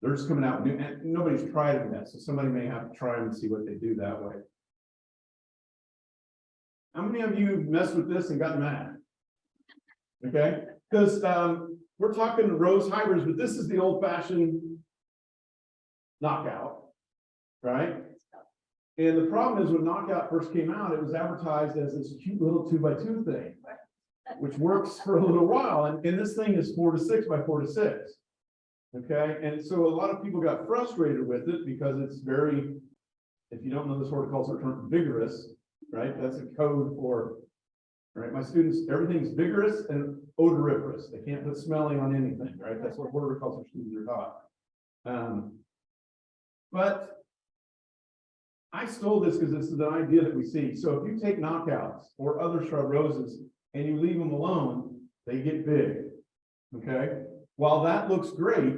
They're just coming out new, and nobody's tried them yet. So somebody may have to try them and see what they do that way. How many of you messed with this and gotten mad? Okay, because we're talking rose hybrids, but this is the old-fashioned knockout, right? And the problem is when knockout first came out, it was advertised as this cute little 2x2 thing, which works for a little while. And this thing is 4 to 6 by 4 to 6. Okay, and so a lot of people got frustrated with it because it's very, if you don't know this horticulture term, vigorous, right? That's a code for, right? My students, everything's vigorous and odoriferous. They can't put smelling on anything, right? That's what horticulture students are taught. But I stole this because this is an idea that we see. So if you take knockouts or other shrub roses and you leave them alone, they get big. Okay, while that looks great,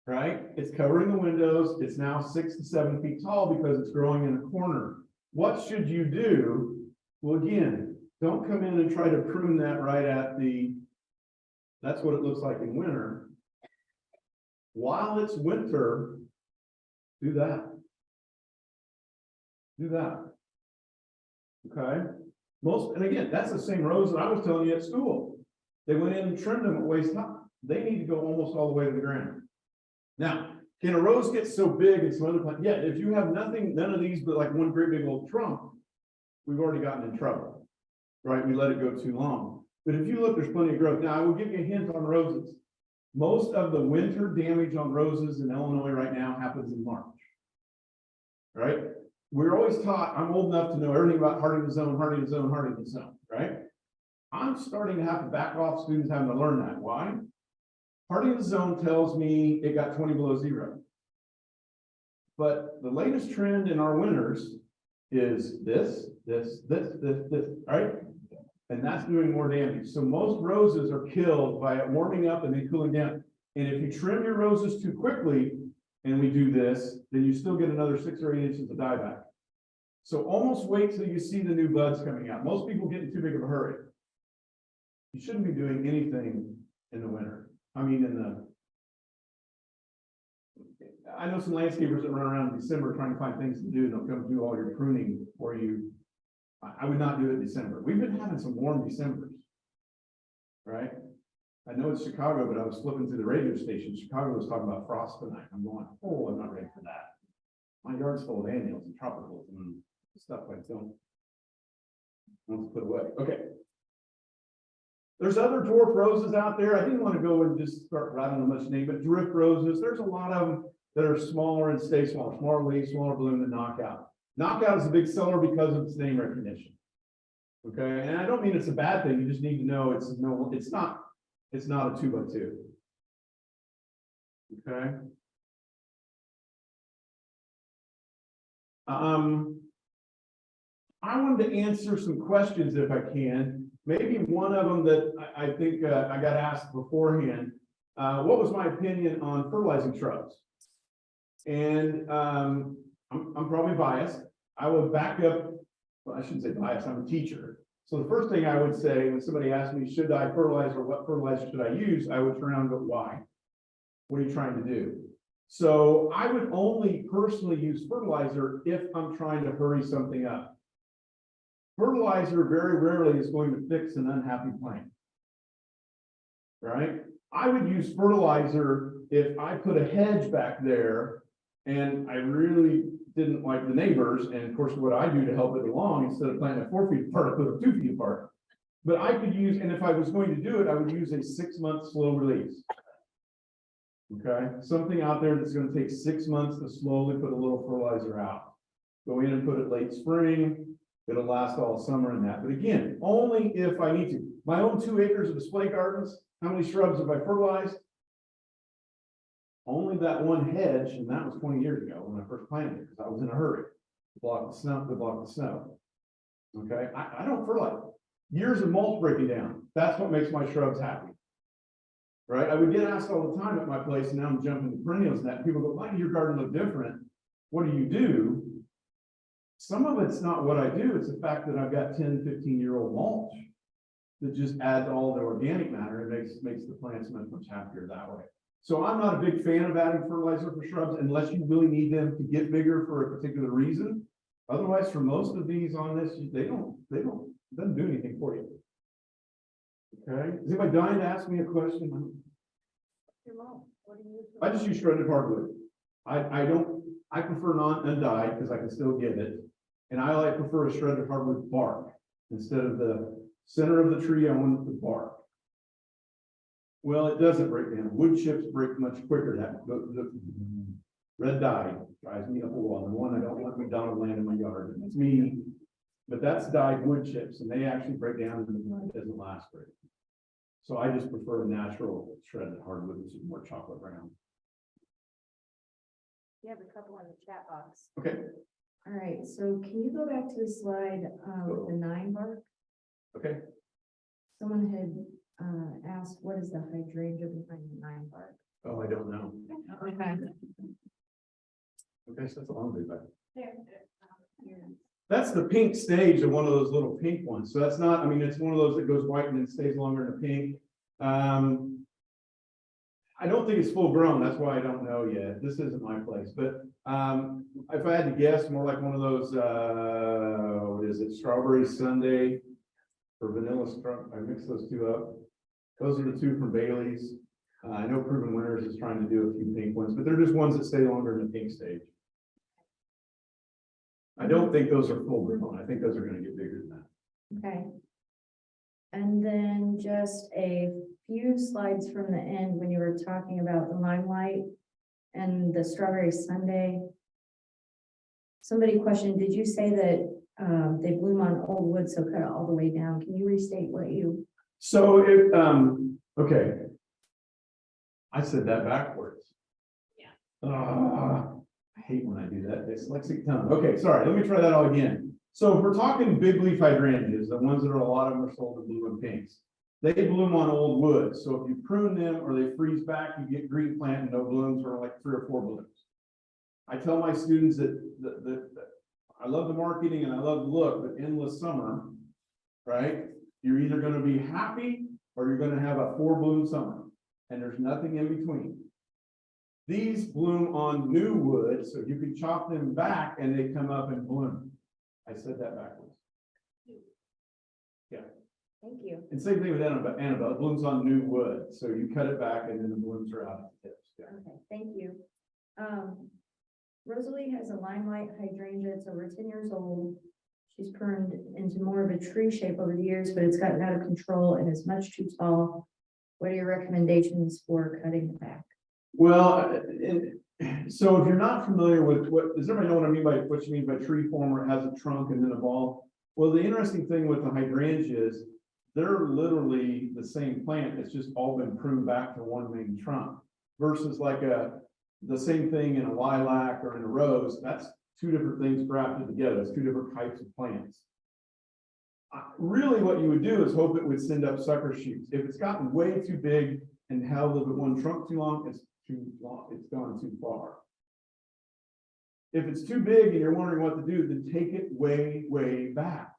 right? It's covering the windows. It's now 6 to 7 feet tall because it's growing in a corner. What should you do? Well, again, don't come in and try to prune that right at the, that's what it looks like in winter. While it's winter, do that. Do that. Okay. And again, that's the same rows that I was telling you at school. They went in and trimmed them at waist high. They need to go almost all the way to the ground. Now, can a rose get so big and some other plant? Yeah, if you have nothing, none of these, but like one great big old trunk, we've already gotten in trouble, right? We let it go too long. But if you look, there's plenty of growth. Now, I will give you a hint on roses. Most of the winter damage on roses in Illinois right now happens in March, right? We're always taught, I'm old enough to know everything about Hardiness zone, Hardiness zone, Hardiness zone, right? I'm starting to have to back off students having to learn that. Why? Hardiness zone tells me it got 20 below zero. But the latest trend in our winters is this, right? And that's doing more damage. So most roses are killed by it warming up and then cooling down. And if you trim your roses too quickly, and we do this, then you still get another 6 or 8 inches of dieback. So almost wait till you see the new buds coming out. Most people get in too big of a hurry. You shouldn't be doing anything in the winter. I mean, I know some landscapers that run around in December trying to find things to do, and they'll come do all your pruning for you. I would not do it in December. We've been having some warm Decembers, right? I know it's Chicago, but I was flipping through the radio station. Chicago was talking about frost tonight. I'm going, oh, I'm not ready for that. My yard's full of annuals and tropicals and stuff I don't want to put away. Okay. There's other dwarf roses out there. I didn't want to go and just start rattling a bunch of names, but drift roses, there's a lot of them that are smaller and stay smaller, smaller leaves, smaller bloom than knockout. Knockout is a big seller because of its name recognition. Okay, and I don't mean it's a bad thing. You just need to know it's not a 2x2. Okay. I wanted to answer some questions if I can. Maybe one of them that I think I got asked beforehand. What was my opinion on fertilizing shrubs? And I'm probably biased. I would back up. Well, I shouldn't say biased. I'm a teacher. So the first thing I would say when somebody asked me, should I fertilize or what fertilizer should I use? I would turn around and go, why? What are you trying to do? So I would only personally use fertilizer if I'm trying to hurry something up. Fertilizer very rarely is going to fix an unhappy plant, right? I would use fertilizer if I put a hedge back there and I really didn't like the neighbors. And of course, what I do to help it along, instead of planting at 4 feet apart, I put them 2 feet apart. But I could use, and if I was going to do it, I would use a 6-month slow release. Okay, something out there that's going to take 6 months to slowly put a little fertilizer out. Go in and put it late spring. It'll last all summer and that. But again, only if I need to. My own 2 acres of display gardens, how many shrubs have I fertilized? Only that one hedge, and that was 20 years ago when I first planted it, because I was in a hurry to block the snow, Okay, I don't fertilize. Years of mulch breaking down. That's what makes my shrubs happy. Right? I would get asked all the time at my place, and now I'm jumping to perennials and that. People go, why does your garden look different? What do you do? Some of it's not what I do. It's the fact that I've got 10, 15-year-old mulch that just adds all the organic matter and makes the plants much happier that way. So I'm not a big fan of adding fertilizer for shrubs unless you really need them to get bigger for a particular reason. Otherwise, for most of these on this, it doesn't do anything for you. Okay. Is anybody dying to ask me a question? Your mom, what do you use? I just use shredded hardwood. I prefer non-undyed because I can still get it. And I prefer a shredded hardwood bark instead of the center of the tree. I want the bark. Well, it doesn't break down. Wood chips break much quicker. The red dye drives me up a wall. The one I don't want McDonald land in my yard. And it's me, but that's dyed wood chips, and they actually break down and it doesn't last very long. So I just prefer a natural shredded hardwood, which is more chocolate brown. You have a couple in the chat box. Okay, All right, so can you go back to the slide, with the 9 bark? okay. Someone had, asked, what is the hydrangea behind the 9 bark? Oh, I don't know. Okay. Okay, so that's a long way back. There. That's the pink stage of one of those little pink ones. So that's not, I mean, it's one of those that goes white and then stays longer in the pink. I don't think it's full grown. That's why I don't know yet. This isn't my place, but if I had to guess, more like one of those, what is it? Strawberry sundae or vanilla straw. I mix those two up. Those are the two from Bailey's. I know Proven Winners is trying to do a few pink ones, but they're just ones that stay longer in the pink stage. I don't think those are full grown. I think those are going to get bigger than that. Okay. And then just a few slides from the end when you were talking about the limelight and the strawberry sundae. Somebody questioned, did you say that they bloom on old wood, so cut it all the way down? Can you restate what you? So if, okay. I said that backwards. Yeah. I hate when I do that. Dyslexic tongue. Okay, sorry. Let me try that all again. So if we're talking big leaf hydrangeas, the ones that are a lot of them are sold in blue and pinks. They bloom on old wood. So if you prune them or they freeze back, you get green plant and no blooms or like 3 or 4 blooms. I tell my students that I love the marketing and I love the look, but endless summer, right? You're either going to be happy or you're going to have a 4 bloom summer, and there's nothing in between. These bloom on new wood, so you can chop them back and they come up and bloom. I said that backwards. Yeah. Thank you. And same thing with Annabelle, it blooms on new wood, so you cut it back and then the blooms are out at the tips. Yeah. Okay, thank you. Rosalie has a limelight hydrangea. It's over 10 years old. She's pruned into more of a tree shape over the years, but it's gotten out of control and is much too tall. What are your recommendations for cutting it back? Well, so if you're not familiar with does everybody know what I mean by what you mean by tree form, where it has a trunk and then a ball? Well, the interesting thing with the hydrangeas, they're literally the same plant. It's just all been pruned back to one main trunk versus like the same thing in a lilac or in a rose. That's 2 different things grafted together. It's 2 different types of plants. Really what you would do is hope it would send up sucker shoots. If it's gotten way too big and held at one trunk too long, it's too long, it's gone too far. If it's too big and you're wondering what to do, then take it way, way back.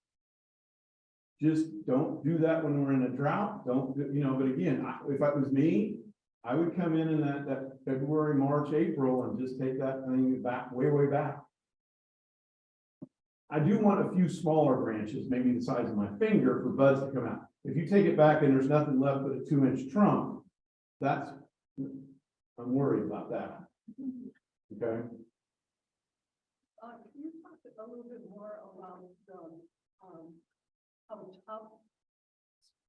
Just don't do that when we're in a drought. Don't, but again, if it was me, I would come in that February, March, April and just take that thing back, way, way back. I do want a few smaller branches, maybe the size of my finger, for buds to come out. If you take it back and there's nothing left but a 2-inch trunk, I'm worried about that. Okay. Can you talk a little bit more about how tough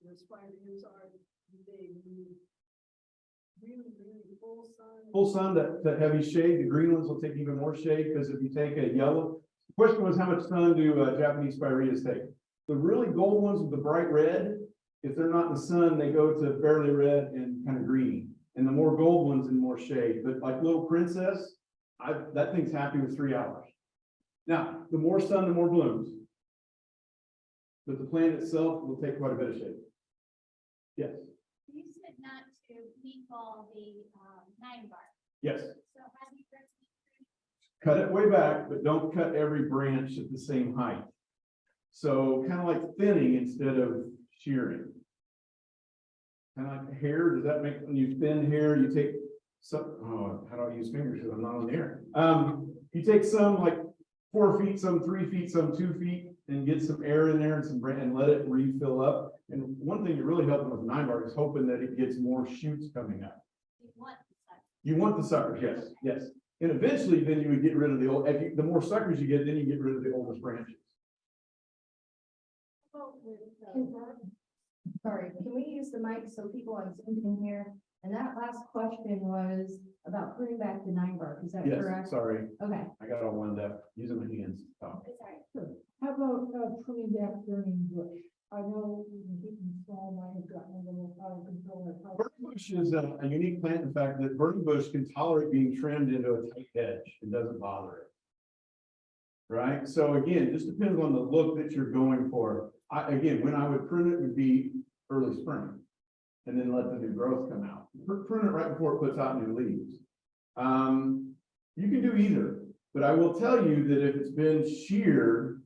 the spiders are? Do they need really, really full sun? Full sun, that heavy shade, the green ones will take even more shade, because if you take a yellow, the question was how much sun do Japanese spireas take? The really gold ones with the bright red, if they're not in the sun, they go to fairly red and kind of green. And the more gold ones in more shade, but like Little Princess, that thing's happy with 3 hours. Now, the more sun, the more blooms. But the plant itself will take quite a bit of shade. Yes. You said not to default the 9 bark. Yes. So how do you recommend? Cut it way back, but don't cut every branch at the same height. So kind of like thinning instead of shearing. Kind of like hair. Does that make, when you thin hair, you take some, how do I use fingers because I'm not on the air? You take some like 4 feet, some 3 feet, some 2 feet, and get some air in there and some and let it refill up. And one thing you're really helping with 9 bark is hoping that it gets more shoots coming up. You want the sucker. You want the suckers, yes, yes. And eventually, then you would get rid of the old. The more suckers you get, then you get rid of the oldest branches. Sorry, can we use the mic so people on Zoom can hear? And that last question was about putting back the 9 bark, is that Yes, correct? sorry, Okay. I got all wound up using my hands. Oh. Sorry. How about pruning back burning bush? I know we can keep them small, mine have gotten a little out of control. bush is a unique plant, in fact, that burning bush can tolerate being trimmed into a tight hedge. It doesn't bother it. Right? So again, it just depends on the look that you're going for. Again, when I would prune it would be early spring. And then let the new growth come out. Prune it right before it puts out new leaves. You can do either, but I will tell you that if it's been sheared,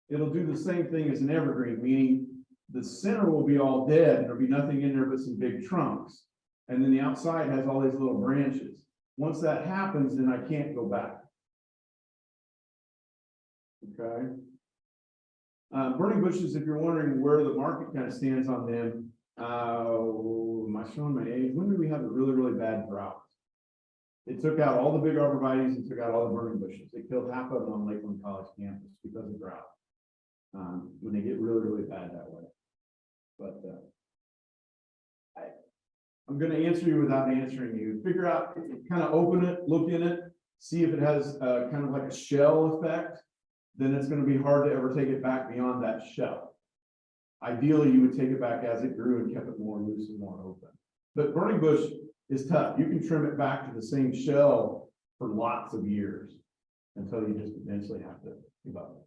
it'll do the same thing as an evergreen, meaning the center will be all dead and there'll be nothing in there but some big trunks. And then the outside has all these little branches. Once that happens, then I can't go back. Okay. Burning bushes, if you're wondering where the market kind of stands on them, am I showing my age? When did we have a really, really bad drought? It took out all the big arborvitaes and took out all the burning bushes. They killed half of them on Lakeland College campus because of drought. When they get really, really bad that way. But I'm going to answer you without answering you. Figure out, kind of open it, look in it, see if it has kind of like a shell effect. Then it's going to be hard to ever take it back beyond that shell. Ideally, you would take it back as it grew and kept it more loose and more open. But burning bush is tough. You can trim it back to the same shell for lots of years until you just eventually have to give up.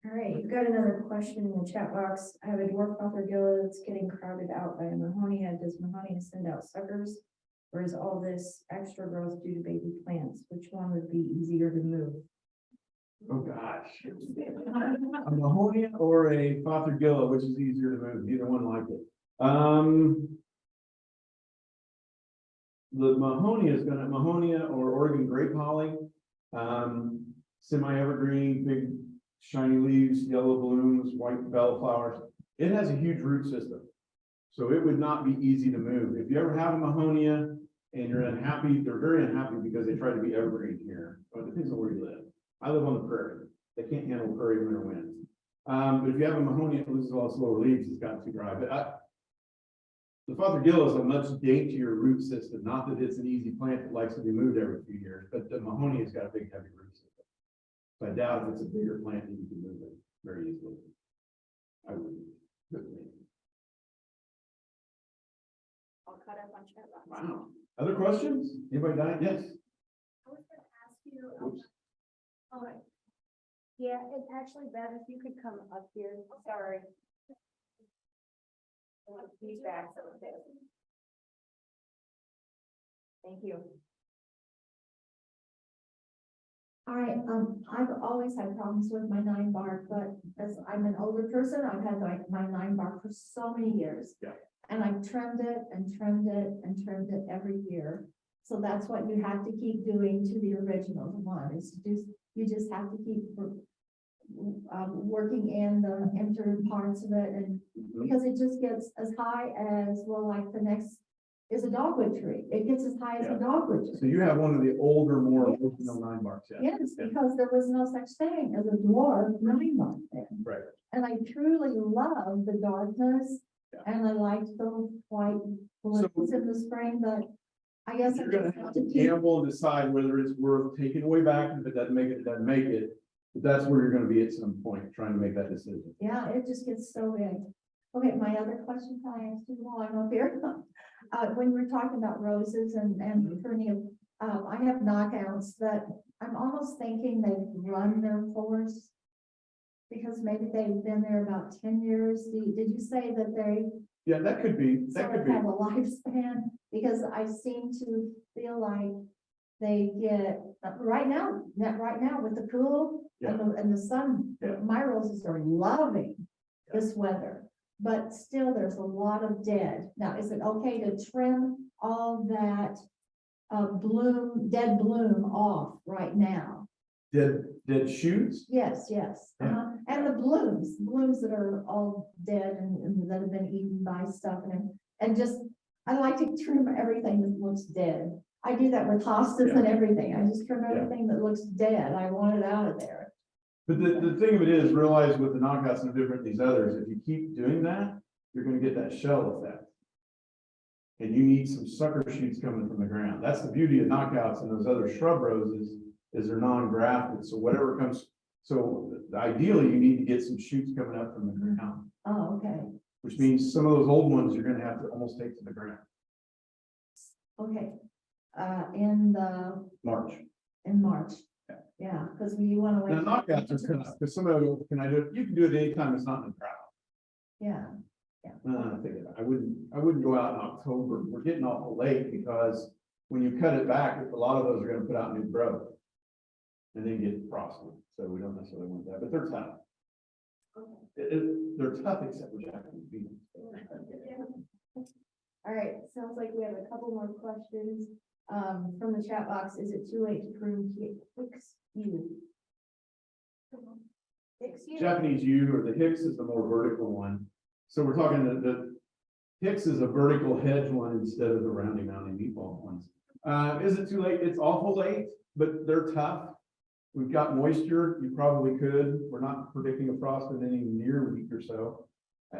All right, you've got another question in the chat box. I have a dwarf Barkley that's getting crowded out by a Mahonia. Does Mahonia send out suckers? Or is all this extra growth due to baby plants? Which one would be easier to move? Oh, gosh. A Mahonia or a Fothergilla, which is easier to move? Either one like it. The Mahonia or Oregon grape holly, semi-evergreen, big shiny leaves, yellow blooms, white bellflowers. It has a huge root system. So it would not be easy to move. If you ever have a Mahonia and you're unhappy, they're very unhappy because they try to be evergreen here. But it depends on where you live. I live on the prairie. They can't handle prairie winter winds. But if you have a Mahonia, it loses all its lower leaves, it's gotten too dry. But the Fothergilla is a much daintier root system. Not that it's an easy plant that likes to be moved every few years, but the Mahonia's got a big, heavy root system. So I doubt if it's a bigger plant that you can move it very easily. I wouldn't. I'll cut up on chat box. Wow. Other questions? Anybody dying? Yes. I was gonna ask you. Oops. All right. Yeah, it's actually better if you could come up here. Sorry. Feedback. Thank you. All right, I've always had problems with my 9-bark, but as I'm an older person, I've had my 9-bark for so many years. Yeah. And I've trimmed it and trimmed it and trimmed it every year. So that's what you have to keep doing to the original one, is to do, you just have to keep working in the inner parts of it, and because it just gets as high as, well, like the next is a dogwood tree. It gets as high as a dogwood tree. So you have one of the older, more Yes. original 9-barks. Yeah. Yes, Yeah. because there was no such thing as a dwarf 9-bark then. Right. And I truly love the darkness, Yeah. and I like the white blooms in the spring, but I guess I You're gonna just have have to to keep. gamble and decide whether it's worth taking away back. If it doesn't make it, it doesn't make it. But that's where you're gonna be at some point, trying to make that decision. Yeah, it just gets so big. Okay, my other question, can I ask you while I'm up here? When we were talking about roses and pruning, I have knockouts that I'm almost thinking they've run their course. Because maybe they've been there about 10 years. Did you say that they Yeah, that could be, that sort could of be. have a lifespan? Because I seem to feel like they get, right now with the cool and the sun, Yeah. my roses are loving this weather. But still, there's a lot of dead. Now, is it okay to trim all that dead bloom off right now? Dead shoots? Yes. Yeah. And the blooms that are all dead and that have been eaten by stuff and just, I like to trim everything that looks dead. I do that with hostas and everything. I just trim everything that looks dead. I want it out of there. But the thing of it is, realize with the knockouts and different these others, if you keep doing that, you're gonna get that shell effect. And you need some sucker shoots coming from the ground. That's the beauty of knockouts and those other shrub roses, is they're non-grafted. So whatever comes, so ideally you need to get some shoots coming up from the ground. Oh, okay. which means some of those old ones you're gonna have to almost take to the ground. Okay, March. in March. Yeah. Yeah, because you want to wait. Now knockouts are kind of, because somebody will, can I do it? You can do it anytime it's not in the drought. Yeah, I wouldn't go out in October. We're getting awful late because when you cut it back, a lot of those are gonna put out new growth. And then get frosted, so we don't necessarily want that, but they're tough. They're tough except for Japanese beans. All right, sounds like we have a couple more questions. From the chat box, is it too late to prune Hicks yew? Japanese yew or the Hicks is the more vertical one. So we're talking the Hicks is a vertical hedge one instead of the roundy meatball ones. Is it too late? It's awful late, but they're tough. We've got moisture. You probably could. We're not predicting a frost in any near week or so.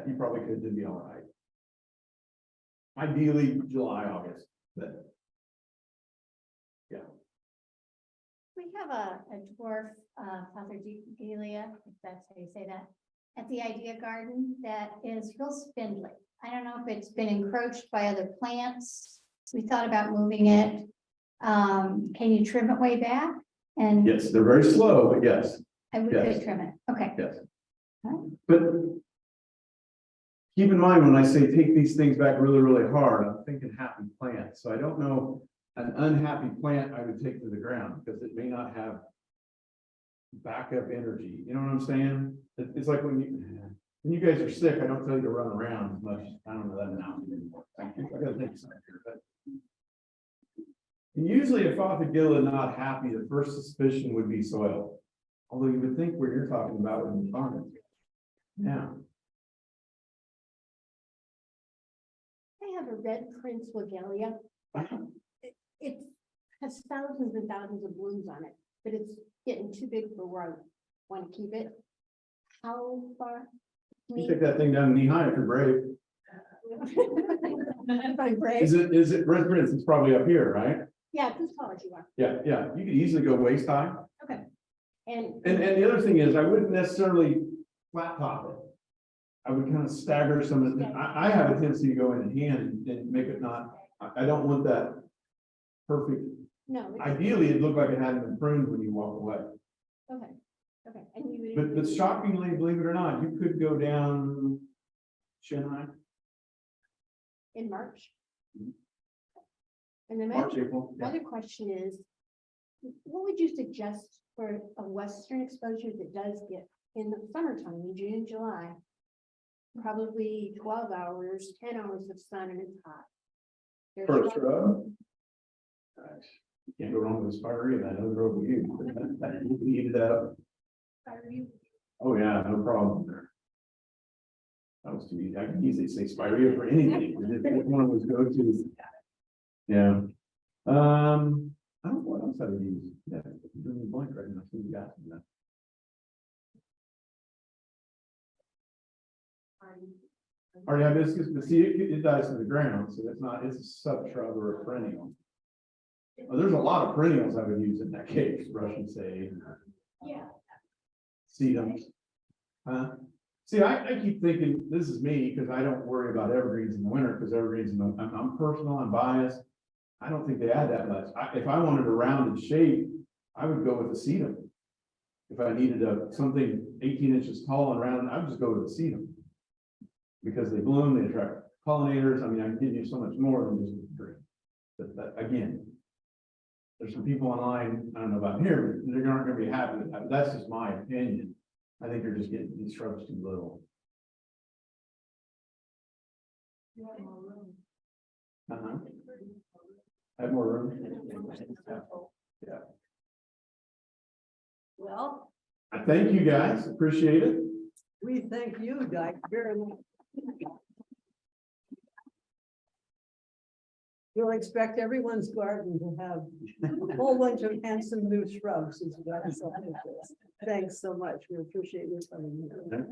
You probably could do be all right. Ideally, July, August, but We have a dwarf, Fothergilla, if that's how you say that, at the Idea Garden that is real spindly. I don't know if it's been encroached by other plants. We thought about moving it. Can you trim it way back? And yes, they're very slow, but yes, we yes. could trim it. Okay. yes. Alright. But keep in mind, when I say take these things back really, really hard, I'm thinking happy plants. So I don't know an unhappy plant I would take to the ground because it may not have backup energy. You know what I'm saying? It's like when you guys are sick, I don't tell you to run around as much. I don't know that analogy anymore. I gotta think something here, but. And usually if Fothergilla not happy, the first suspicion would be soil. Although you would think where you're talking about would be farming. Yeah. I have a red Prince Wigelia. It has thousands and thousands of blooms on it, but it's getting too big for where I want to keep it. How far? You take that thing down knee high if you're brave. If I'm brave. Is it Red Prince? It's probably up here, right? Yeah, it's as tall as you are. Yeah, yeah. You could easily go waist high. And And the other thing is I wouldn't necessarily flat top it. I would kind of stagger some of the, I have a tendency to go in hand and make it not, I don't want that perfect. no, it's- Ideally, it looked like it hadn't been pruned when you walk away. okay, okay. And you would. But shockingly, believe it or not, you could go down chin high, In March. And then my March, April. other question is, what would you suggest for a western exposure that does get in the summertime, in June, July? Probably 12 hours, 10 hours of sun and it's hot. There's For a not- shrub. Gosh, you can't go wrong with a spirea, I know the road with you. You can eat it up. Are you- Oh, yeah, no problem there. That was too easy. I can easily say spirea for anything. It's one of those go-tos. Yeah. I don't know what else I would use. Yeah, I'm doing a blank right now. So you got that. Or hibiscus, but see, it dies to the ground, so it's a sub-shrub or a perennial. Well, there's a lot of perennials I would use in that case, Russian sage, Yeah. sedums. See, I keep thinking, this is me, because I don't worry about evergreens in the winter, because evergreens, I'm personal, I'm biased. I don't think they add that much. If I wanted a rounded shape, I would go with a sedum. If I needed something 18 inches tall and round, I would just go with a sedum. Because they bloom, they attract pollinators. I mean, I can give you so much more than just green. But again, there's some people online, I don't know about here, but they're not gonna be happy with that. That's just my opinion. I think you're just getting these shrubs too little. Uh-huh. Have more room. Yeah. Well, I thank you guys, appreciate it. we thank you, Dyke, very much. You'll expect everyone's garden to have a whole bunch of handsome new shrubs as well. So thanks so much. We appreciate you coming here.